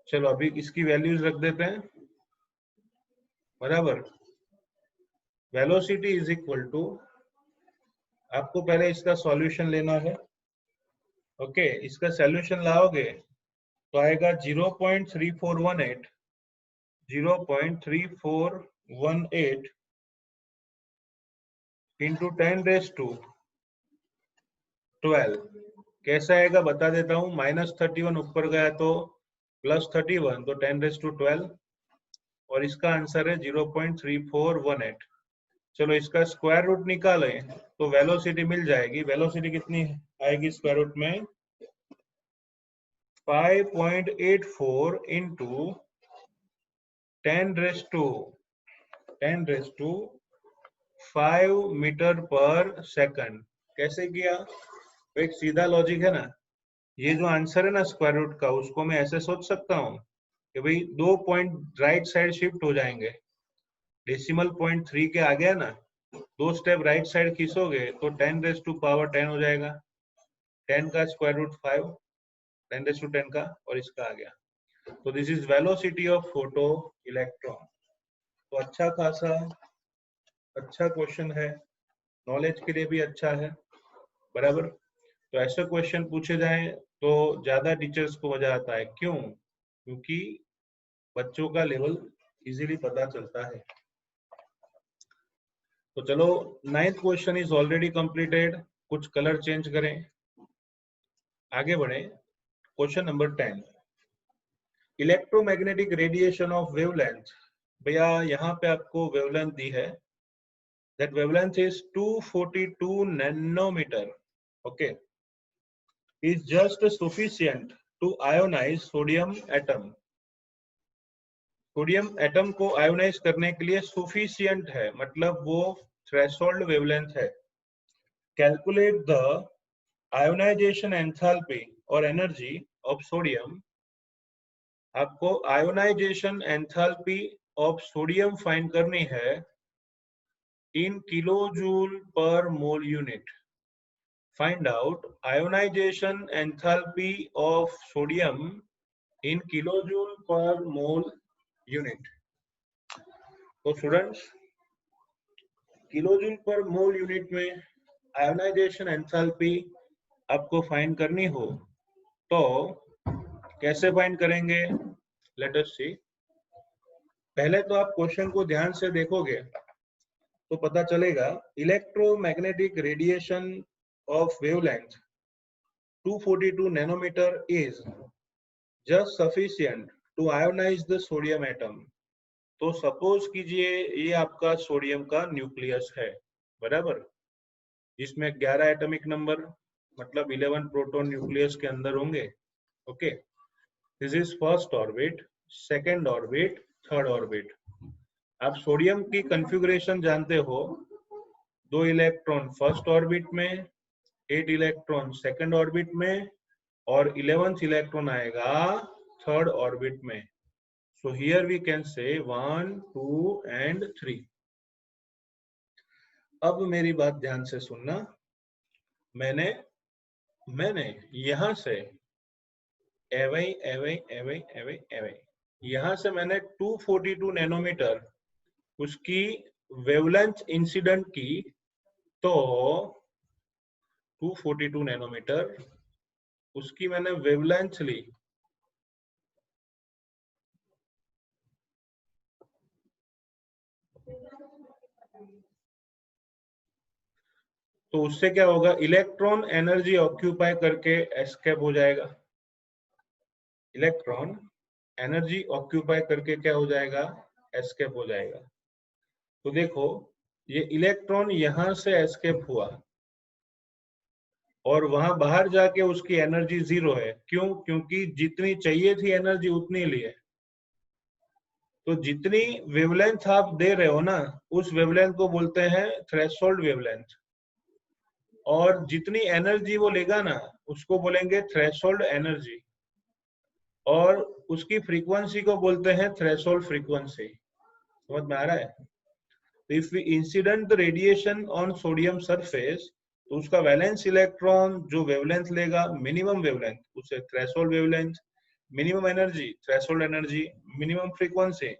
चलो अभी इसकी वैल्यूज रख देते हैं, बराबर। वेलोसिटी इज इक्वल टू, आपको पहले इसका सॉल्यूशन लेना है, ओके, इसका सॉल्यूशन लाओगे तो आएगा 0.3418 इंटू 10⁻12। कैसा आएगा बता देता हूँ, -31 ऊपर गया तो +31, तो 10⁻12, और इसका आंसर है 0.3418। चलो इसका स्क्वायर रूट निकालें तो वेलोसिटी मिल जाएगी। वेलोसिटी कितनी आएगी स्क्वायर रूट में, 5.84 इंटू 10⁻5 मीटर पर सेकंड। कैसे किया, एक सीधा लॉजिक है ना, ये जो आंसर है ना स्क्वायर रूट का, उसको मैं ऐसे सोच सकता हूँ कि भाई 2 पॉइंट राइट साइड शिफ्ट हो जाएंगे, डेसिमल पॉइंट 3 के आ गया ना, 2 स्टेप राइट साइड खींचोगे तो 10⁻10 हो जाएगा, 10 का स्क्वायर रूट 5, 10⁻10 का, और इसका आ गया। तो this is velocity of photoelectron. तो अच्छा क्वेश्चन है, नॉलेज के लिए भी अच्छा है, बराबर। तो ऐसे क्वेश्चन पूछे जाए तो ज्यादा टीचर्स को मजा आता है, क्यों, क्योंकि बच्चों का लेवल इजीली पता चलता है। तो चलो 9th question is already completed, कुछ कलर चेंज करें, आगे बढ़े। Question number 10, electromagnetic radiation of wavelength. भैया यहाँ पे आपको वेवलेंथ दी है, that wavelength is 242 nanometer, okay, is just sufficient to ionize sodium atom. Sodium atom को आयोनाइज करने के लिए सफिशिएंट है, मतलब वो थ्रेशोल्ड वेवलेंथ है। कैलकुलेट द आयोनाइजेशन एंथैल्पी और एनर्जी ऑफ सोडियम। आपको ionisation enthalpy of sodium find करनी है इन kilojoule per mole unit. Find out ionization enthalpy of sodium in kilojoule per mole unit. तो स्टूडेंट्स, किलोजूल पर मोल unit में ionisation enthalpy आपको find करनी हो तो कैसे फाइंड करेंगे? लेट अस सी। पहले तो आप क्वेश्चन को ध्यान से देखोगे तो पता चलेगा electromagnetic radiation of wavelength 242 nanometer is just sufficient to ionize the sodium atom. तो सपोज कीजिए ये आपका सोडियम का न्यूक्लियस है, बराबर, जिसमें 11 एटॉमिक नंबर मतलब 11 प्रोटॉन न्यूक्लियस के अंदर होंगे। Okay, this is first orbit, second orbit, third orbit. आप सोडियम की कॉन्फ़िगरेशन जानते हो, 2 इलेक्ट्रॉन फर्स्ट ऑर्बिट में, 8 इलेक्ट्रॉन सेकंड ऑर्बिट में और 11th इलेक्ट्रॉन आएगा थर्ड ऑर्बिट में। So here we can say 1, 2 and 3. अब मेरी बात ध्यान से सुनना। मैंने यहां से यहां से मैंने 242 नैनोमीटर उसकी वेवलेंथ इंसिडेंट की, तो 242 नैनोमीटर उसकी मैंने वेवलेंथ ली। तो उससे क्या होगा, इलेक्ट्रॉन एनर्जी ऑक्यूपाई करके एस्केप हो जाएगा। इलेक्ट्रॉन एनर्जी ऑक्यूपाई करके क्या हो जाएगा, एस्केप हो जाएगा। तो देखो, ये इलेक्ट्रॉन यहां से एस्केप हुआ और वहां बाहर जाके उसकी एनर्जी 0 है। क्यों? क्योंकि जितनी चाहिए थी एनर्जी उतनी ली है। तो जितनी वेवलेंथ आप दे रहे हो ना, उस वेवलेंथ को बोलते हैं थ्रेशोल्ड वेवलेंथ, और जितनी एनर्जी वो लेगा ना उसको बोलेंगे थ्रेशोल्ड एनर्जी, और उसकी फ्रीक्वेंसी को बोलते हैं थ्रेशोल्ड फ्रीक्वेंसी। समझ में आ रहा है? If we incident the radiation on sodium surface, तो उसका वैलेंस इलेक्ट्रॉन जो वेवलेंथ लेगा, मिनिमम वेवलेंथ, उसे threshold wavelength, minimum energy threshold energy, minimum frequency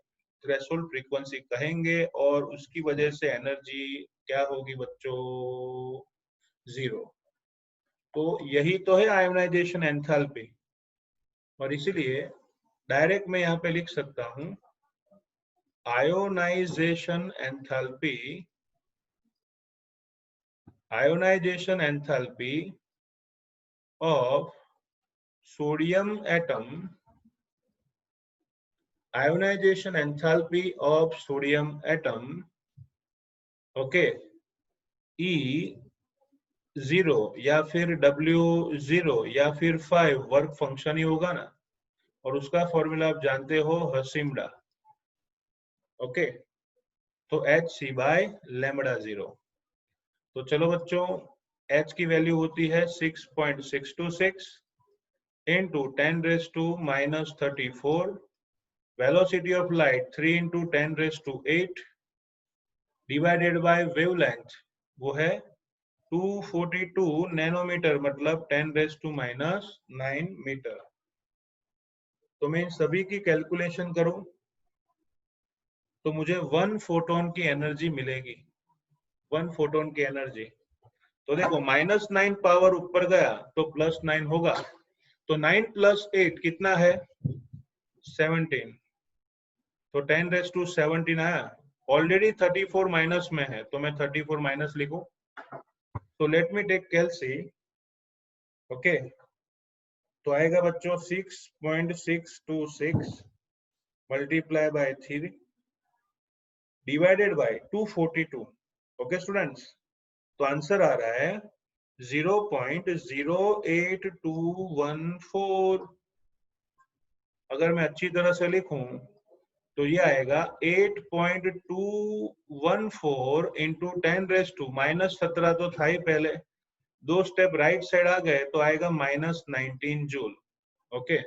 threshold frequency कहेंगे, और उसकी वजह से एनर्जी क्या होगी बच्चों? 0। तो यही तो है आयोनाइजेशन एंथैल्पी, और इसीलिए डायरेक्ट मैं यहाँ पे लिख सकता हूँ ionisation enthalpy of sodium atom, ionization enthalpy of sodium atom, okay, E0 या फिर W0 या फिर 5 वर्क फंक्शन ही होगा ना, और उसका फॉर्मूला आप जानते हो, हसीमडा। ओके, तो hc/λ0। तो चलो बच्चों, h की वैल्यू होती है 6.626 into 10⁻⁻34, velocity of light 3 into 10⁸ divided by wavelength, वो है 242 नैनोमीटर, मतलब 10⁻⁹ मीटर। तो मैं इन सभी की कैलकुलेशन करूं तो मुझे 1 फोटोन की एनर्जी मिलेगी। 1 फोटोन की एनर्जी, तो देखो -9 पावर ऊपर गया तो +9 होगा, तो 9 + 8 कितना है? 17। तो 10⁻17 आया। ऑलरेडी 34 माइनस में है, तो मैं 34 माइनस लिखूं। तो लेट मी टेक कैलसी। ओके, तो आएगा बच्चों 6.626 multiply by 3 divided by 242। Okay students, तो आंसर आ रहा है 0.08214। अगर मैं अच्छी तरह से लिखूं तो ये आएगा 8.214 इंटू 10⁻⁻, -17 तो था ही पहले, 2 स्टेप राइट साइड आ गए तो आएगा -19 जूल। ओके,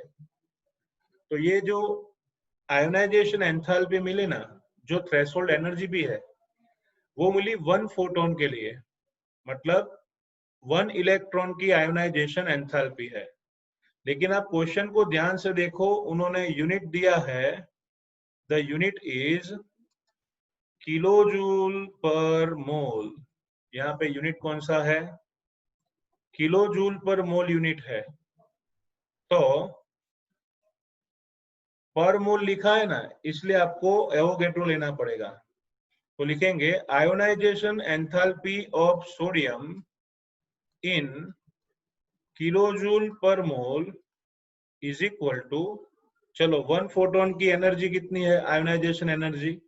तो ये जो आयोनाइजेशन एंथैल्पी मिली ना, जो थ्रेशोल्ड एनर्जी भी है, वो मिली 1 फोटोन के लिए, मतलब 1 इलेक्ट्रॉन की आयोनाइजेशन एंथैल्पी है। लेकिन आप क्वेश्चन को ध्यान से देखो, उन्होंने यूनिट दिया है, the unit is kilojoule per मोल। यहाँ पे यूनिट कौन सा है? किलोजूल पर मोल यूनिट है। तो पर मोल लिखा है ना, इसलिए आपको एवोगैड्रो लेना पड़ेगा। तो लिखेंगे ionisation enthalpy of sodium in kilojoule per mole is equal to, चलो 1 फोटोन की एनर्जी कितनी है, ionisation energy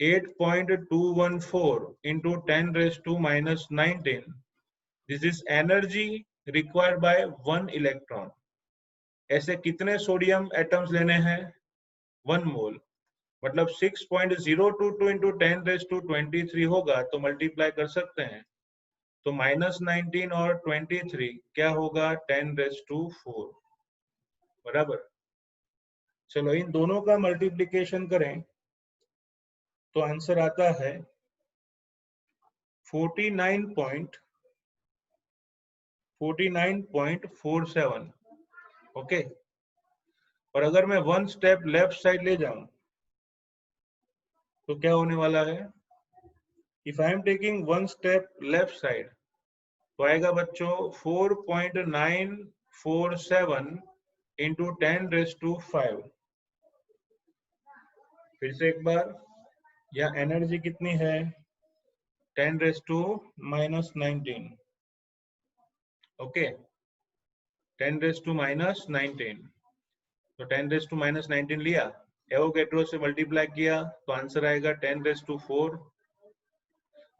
8.214 into 10⁻⁻19. This is energy required by 1 electron. ऐसे कितने सोडियम एटम्स लेने हैं? 1 मोल, मतलब 6.022 into 10⁻23 होगा, तो मल्टीप्लाई कर सकते हैं। तो -19 और 23 क्या होगा? 10⁻4 बराबर। चलो इन दोनों का मल्टीप्लिकेशन करें तो आंसर आता है 49.47। ओके, और अगर मैं 1 स्टेप लेफ्ट साइड ले जाऊं तो क्या होने वाला है? If I am taking 1 step left side तो आएगा बच्चों 4.947 इंटू 10⁻5। फिर से एक बार, यहाँ एनर्जी कितनी है? 10⁻⁻19। ओके, 10⁻⁻19, तो 10⁻⁻19 लिया, एवोगैड्रो से मल्टीप्लाई किया तो आंसर आएगा 10⁻4।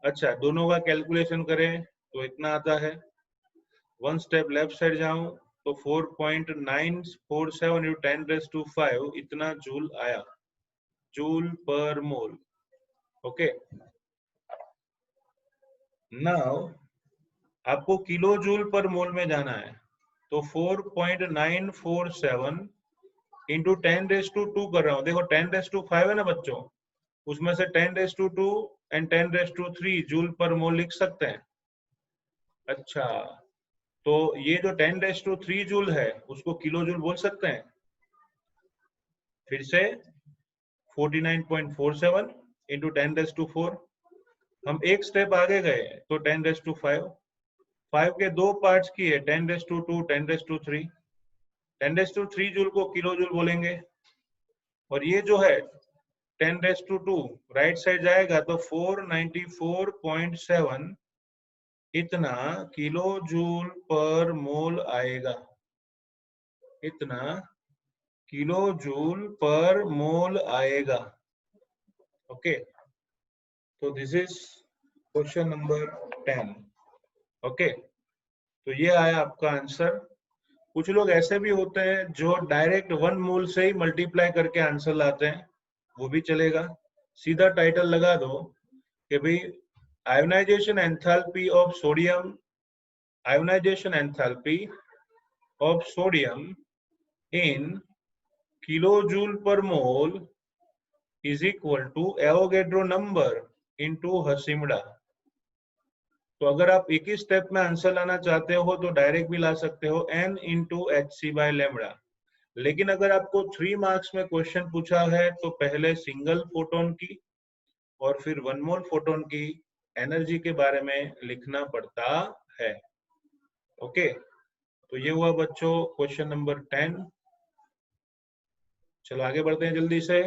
अच्छा, दोनों का कैलकुलेशन करें तो इतना आता है। 1 स्टेप लेफ्ट साइड जाऊं तो 4.947 इंटू 10⁻5 इतना जूल आया, जूल पर मोल। ओके, नाउ आपको किलो जूल पर मोल में जाना है, तो 4.947 इंटू 10⁻2 कर रहा हूँ। देखो 10⁻5 है ना बच्चों, उसमें से 10⁻2 एंड 10⁻3 जूल पर मोल लिख सकते हैं। अच्छा, तो ये जो 10⁻3 जूल है उसको किलो जूल बोल सकते हैं। फिर से 49.47 इंटू 10⁻4, हम एक स्टेप आगे गए तो 10⁻5, 5 के 2 पार्ट्स किए, 10⁻2 10⁻3, 10⁻3 जूल को किलो जूल बोलेंगे। और ये जो है 10⁻2 राइट साइड जाएगा तो 494.7 इतना किलो जूल पर मोल आएगा, इतना किलो जूल पर मोल आएगा। ओके, तो this is question number 10। Okay, तो ये आया आपका आंसर। कुछ लोग ऐसे भी होते हैं जो डायरेक्ट 1 मोल से ही मल्टीप्लाई करके आंसर लाते हैं, वो भी चलेगा। सीधा टाइटल लगा दो कि भाई ionisation enthalpy of sodium, ionisation enthalpy of sodium in kilojoule per mole is equal to Avogadro number into हर्शिमिडा। तो अगर आप एक ही स्टेप में आंसर लाना चाहते हो तो डायरेक्ट भी ला सकते हो, n इंटू hc/λ। लेकिन अगर आपको 3 मार्क्स में क्वेश्चन पूछा है तो पहले सिंगल फोटोन की और फिर 1 मोल फोटोन की एनर्जी के बारे में लिखना पड़ता है। ओके, तो ये हुआ बच्चों क्वेश्चन नंबर 10। चलो आगे बढ़ते हैं जल्दी से।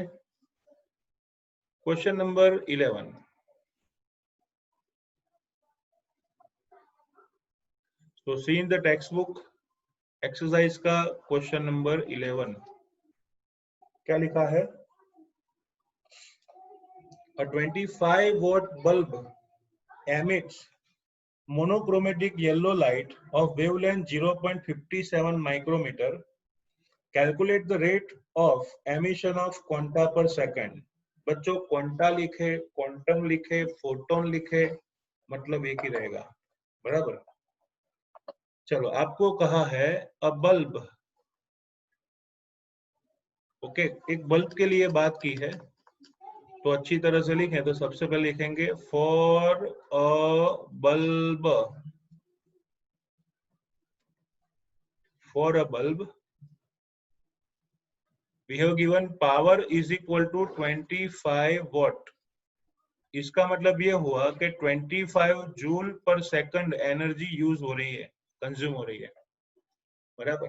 Question number 11। तो see in the textbook exercise का क्वेश्चन नंबर 11 क्या लिखा है? A 25 watt bulb emits monochromatic yellow light of wavelength 0.57 micrometer calculate the rate of emission of quanta पर सेकंड। बच्चों क्वांटा लिखे, क्वांटम लिखे, फोटोन लिखे, मतलब एक ही रहेगा, बराबर। चलो आपको कहा है अ बल्ब, ओके, एक बल्ब के लिए बात की है, तो अच्छी तरह से लिखें तो सबसे पहले लिखेंगे for a bulb, for a bulb we have given power is equal to 25 watt। इसका मतलब ये हुआ कि 25 जूल पर सेकंड एनर्जी यूज हो रही है, कंज्यूम हो रही है, बराबर।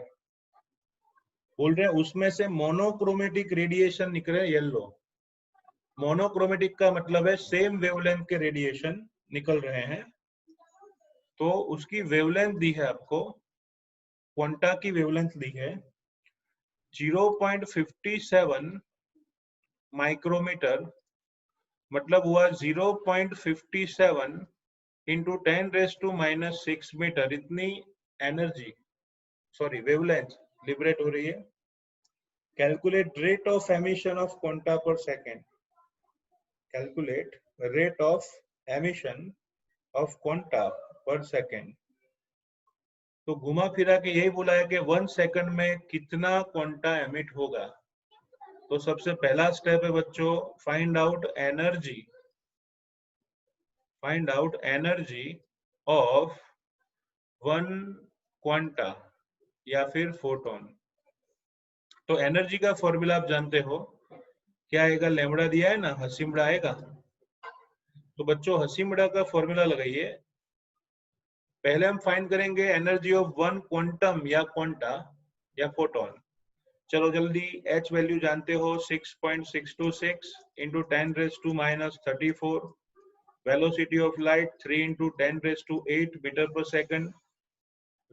बोल रहे हैं उसमें से मोनोक्रोमेटिक रेडिएशन निकले येलो। मोनोक्रोमेटिक का मतलब है सेम वेवलेंथ के रेडिएशन निकल रहे हैं, तो उसकी वेवलेंथ दी है आपको, क्वांटा की वेवलेंथ दी है 0.57 माइक्रोमीटर, मतलब हुआ 0.57 इंटू 10⁻⁻⁶ मीटर, इतनी एनर्जी, सॉरी वेवलेंथ लिबरेट हो रही है। Calculate rate of emission of quanta per second, calculate rate of emission of quanta per second. तो घुमा फिरा के यही बोला है कि 1 सेकंड में कितना क्वांटा एमिट होगा। तो सबसे पहला स्टेप है बच्चों, find out energy, find out energy of 1 quanta या फिर फोटोन। तो एनर्जी का फॉर्मूला आप जानते हो, क्या आएगा, लैम्बडा दिया है ना, हसीमड़ा आएगा। तो बच्चों हसीमड़ा का फॉर्मूला लगाइए। पहले हम फाइंड करेंगे एनर्जी ऑफ 1 क्वांटम या क्वांटा या फोटोन। चलो जल्दी, H वैल्यू जानते हो 6.626 into 10⁻⁻34, velocity of light 3 into 10⁸ meter पर सेकंड,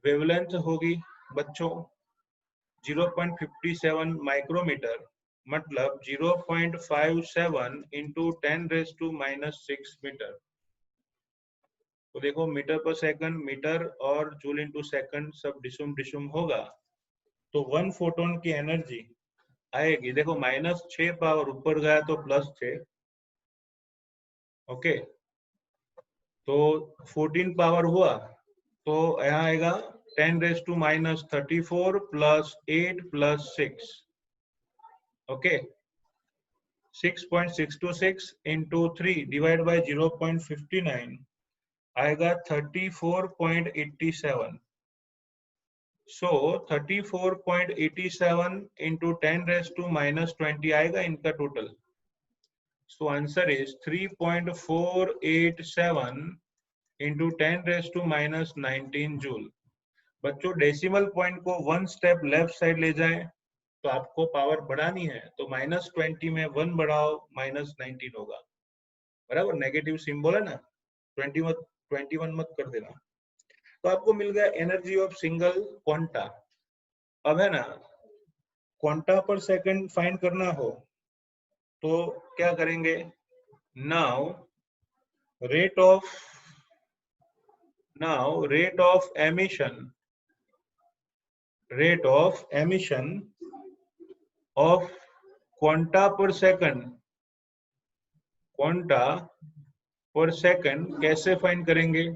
वेवलेंथ होगी बच्चों 0.57 माइक्रोमीटर, मतलब 0.57 इंटू 10⁻⁻6 मीटर। तो देखो मीटर पर सेकंड, मीटर और जूल इंटू सेकंड सब डिसुम डिसुम होगा, तो 1 फोटोन की एनर्जी आएगी, देखो -6 पावर ऊपर गया तो +6, ओके, तो 14 पावर हुआ, तो यहाँ आएगा 10⁻34 + 8 + 6, ओके, 6.626 इंटू 3 डिवाइड बाय 0.59 आएगा 34.87। सो 34.87 इंटू 10⁻⁻20 आएगा इनका total. So answer is 3.487 into 10⁻⁻19 joule. बच्चों डेसिमल पॉइंट को 1 स्टेप लेफ्ट साइड ले जाएं, तो आपको पावर बढ़ानी है, तो -20 में 1 बढ़ाओ, -19 होगा, बराबर। नेगेटिव सिंबल है ना, 21 मत कर देना। तो आपको मिल गया एनर्जी ऑफ सिंगल क्वांटा। अब है ना, क्वांटा पर सेकंड फाइंड करना हो तो क्या करेंगे, now rate of emission of quanta पर सेकंड कैसे फाइंड करेंगे।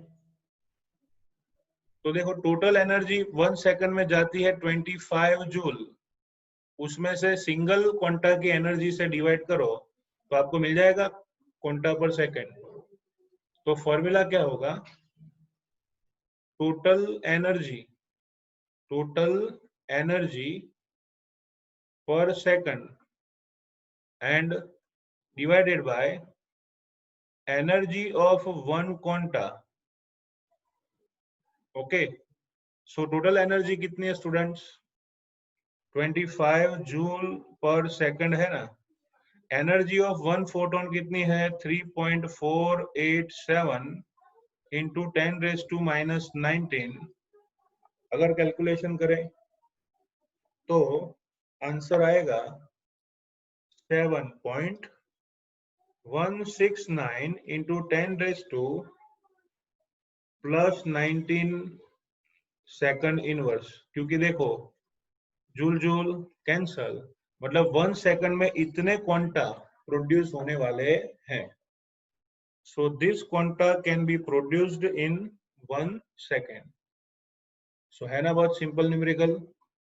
तो देखो टोटल एनर्जी 1 सेकंड में जाती है 25 जूल, उसमें से सिंगल क्वांटा की एनर्जी से डिवाइड करो तो आपको मिल जाएगा क्वांटा पर सेकंड। तो फॉर्मूला क्या होगा, टोटल एनर्जी पर second and divided by energy of 1 quanta, okay. So total energy कितनी है स्टूडेंट्स, 25 जूल पर सेकंड है ना। एनर्जी ऑफ 1 फोटोन कितनी है, 3.487 इंटू 10⁻⁻19। अगर कैलकुलेशन करें तो आंसर आएगा 7.169 इंटू 10⁻⁻19 सेकंड इनवर्स। क्योंकि देखो जूल जूल कैंसल, मतलब 1 सेकंड में इतने क्वांटा प्रोड्यूस होने वाले हैं। So this quanta can be produced in 1 second. So है ना बहुत सिंपल न्यूमेरिकल,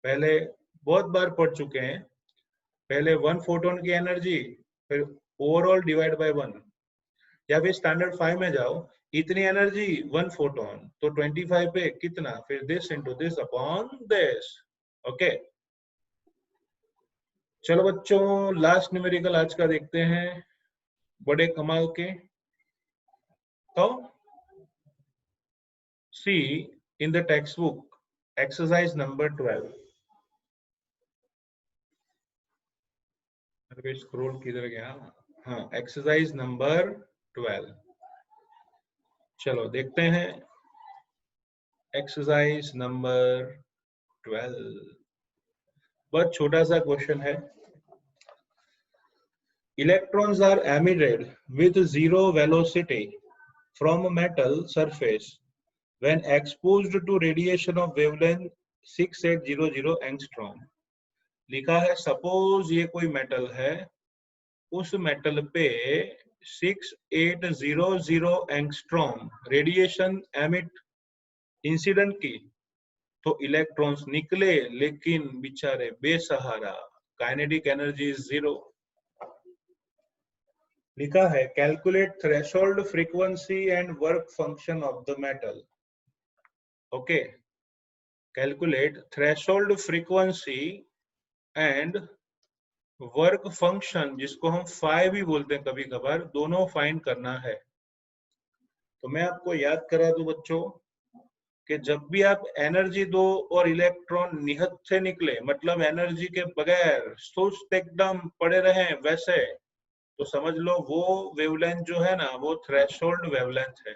पहले बहुत बार पढ़ चुके हैं। पहले 1 फोटोन की एनर्जी, फिर ओवरऑल डिवाइड बाय 1, या फिर स्टैंडर्ड 5 में जाओ, इतनी एनर्जी 1 फोटोन, तो 25 पे कितना, फिर this into this upon this. Okay, चलो बच्चों लास्ट न्यूमेरिकल आज का देखते हैं, बड़े कमाल के। तो see in the textbook exercise number 12। अरे स्क्रॉल किधर गया, हाँ एक्सरसाइज नंबर 12। चलो देखते हैं एक्सरसाइज नंबर 12। बहुत छोटा सा क्वेश्चन है। Electrons are emitted with zero velocity from a metal surface when exposed to radiation of wavelength 6800 angstrom। लिखा है सपोज ये कोई मेटल है, उस मेटल पे 6800 एंगस्ट्रॉम रेडिएशन एमिट इंसिडेंट की, तो इलेक्ट्रॉन्स निकले लेकिन बेचारे बेसहारा, काइनेटिक एनर्जी जीरो। लिखा है calculate threshold frequency and work function of the metal. Okay, calculate threshold frequency and work function, जिसको हम फाई भी बोलते हैं कभी कभार, दोनों फाइंड करना है। तो मैं आपको याद करा दूं बच्चों कि जब भी आप एनर्जी दो और इलेक्ट्रॉन निहत से निकले, मतलब एनर्जी के बगैर सुस्त एकदम पड़े रहे वैसे, तो समझ लो वो वेवलेंथ जो है ना वो थ्रेशोल्ड वेवलेंथ है।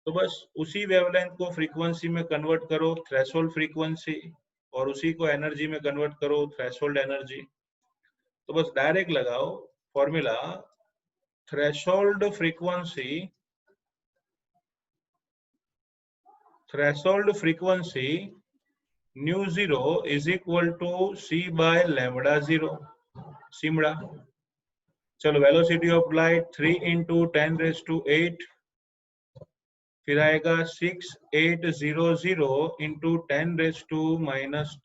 तो बस उसी वेवलेंथ को फ्रीक्वेंसी में कन्वर्ट करो, थ्रेशोल्ड फ्रीक्वेंसी, और उसी को एनर्जी में कन्वर्ट करो, थ्रेशोल्ड एनर्जी। तो बस डायरेक्ट लगाओ formula, threshold frequency, threshold frequency nu zero is equal to c by lambda zero, सिमड़ा। चलो वेलोसिटी ऑफ लाइट 3 इंटू 10⁸, फिर आएगा 6800 इंटू 10⁻⁻10,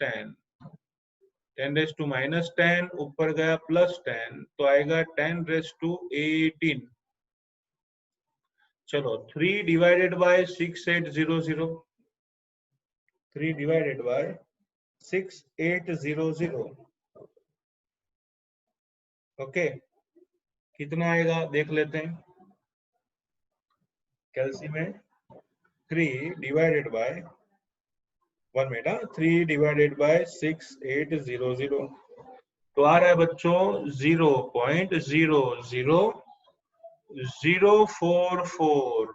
10⁻⁻10 ऊपर गया +10, तो आएगा 10⁻18। चलो 3 divided by 6800, 3 divided by 6800, okay कितना आएगा देख लेते हैं। कैलसी में 3 divided by 1 minute, 3 divided by 6800, तो आ रहा है बच्चों 0.00044।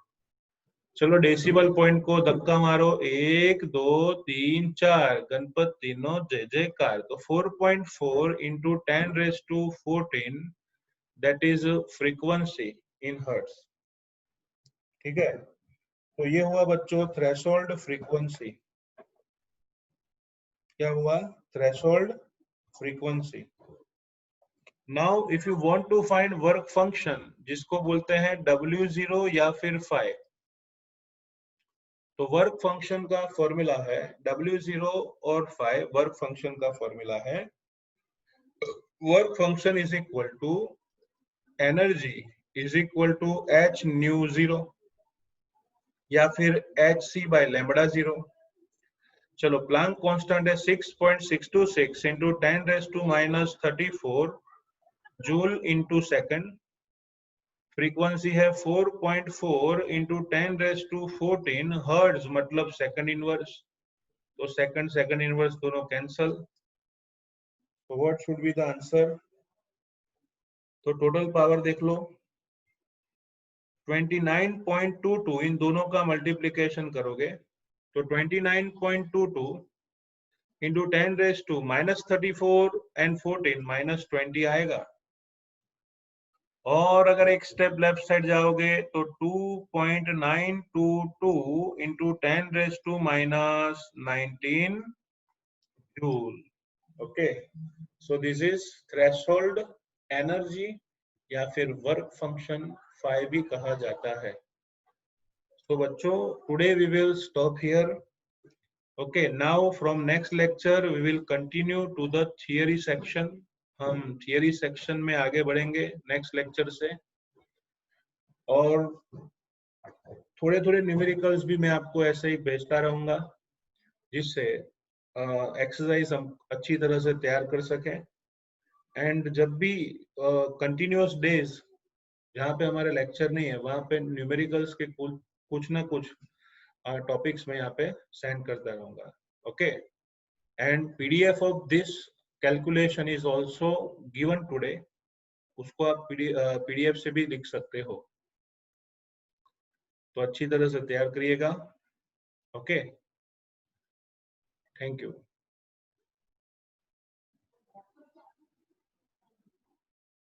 चलो डेसिबल पॉइंट को धक्का मारो, 1 2 3 4, गणपत तीनों जय जयकार। तो 4.4 into 10⁻14, that is frequency in hertz. ठीक है, तो ये हुआ बच्चों थ्रेशोल्ड फ्रीक्वेंसी। क्या हुआ, threshold frequency. Now if you want to find work function, जिसको बोलते हैं W0 या फिर फाई, तो वर्क फंक्शन का फॉर्मूला है W0 और फाई, वर्क फंक्शन का फॉर्मूला है work function is equal to energy is equal to h nu zero या फिर hc बाय लैम्बडा जीरो। चलो प्लैंक कांस्टेंट है 6.626 into 10⁻⁻34 joule into second. Frequency है 4.4 इंटू 10⁻14 हर्ट्ज, मतलब सेकंड इनवर्स। तो second second inverse दोनों cancel. तो what should be the answer. तो टोटल पावर देख लो 29.22, इन दोनों का मल्टीप्लीकेशन करोगे तो 29.22 इंटू 10⁻⁻34 एंड 14 -20 आएगा। और अगर एक स्टेप लेफ्ट साइड जाओगे तो 2.922 into 10⁻⁻19 joule. Okay, so this is threshold energy या फिर वर्क फंक्शन 5 भी कहा जाता है. तो बच्चों, today we will stop here. Okay, now from next lecture we will continue to the theory section. हम थियरी सेक्शन में आगे बढ़ेंगे नेक्स्ट लेक्चर से, और थोड़े थोड़े न्यूमेरिकल्स भी मैं आपको ऐसे ही भेजता रहूंगा, जिससे एक्सरसाइज हम अच्छी तरह से तैयार कर सकें. एंड जब भी कंटिन्यूअस डेज जहाँ पे हमारे लेक्चर नहीं है, वहाँ पे न्यूमेरिकल्स के कुछ ना कुछ टॉपिक्स में यहाँ पे सेंड करता रहूंगा. Okay, and PDF of this calculation is also given today. उसको आप पीडीएफ से भी लिख सकते हो. तो अच्छी तरह से तैयार करिएगा. Okay, thank you.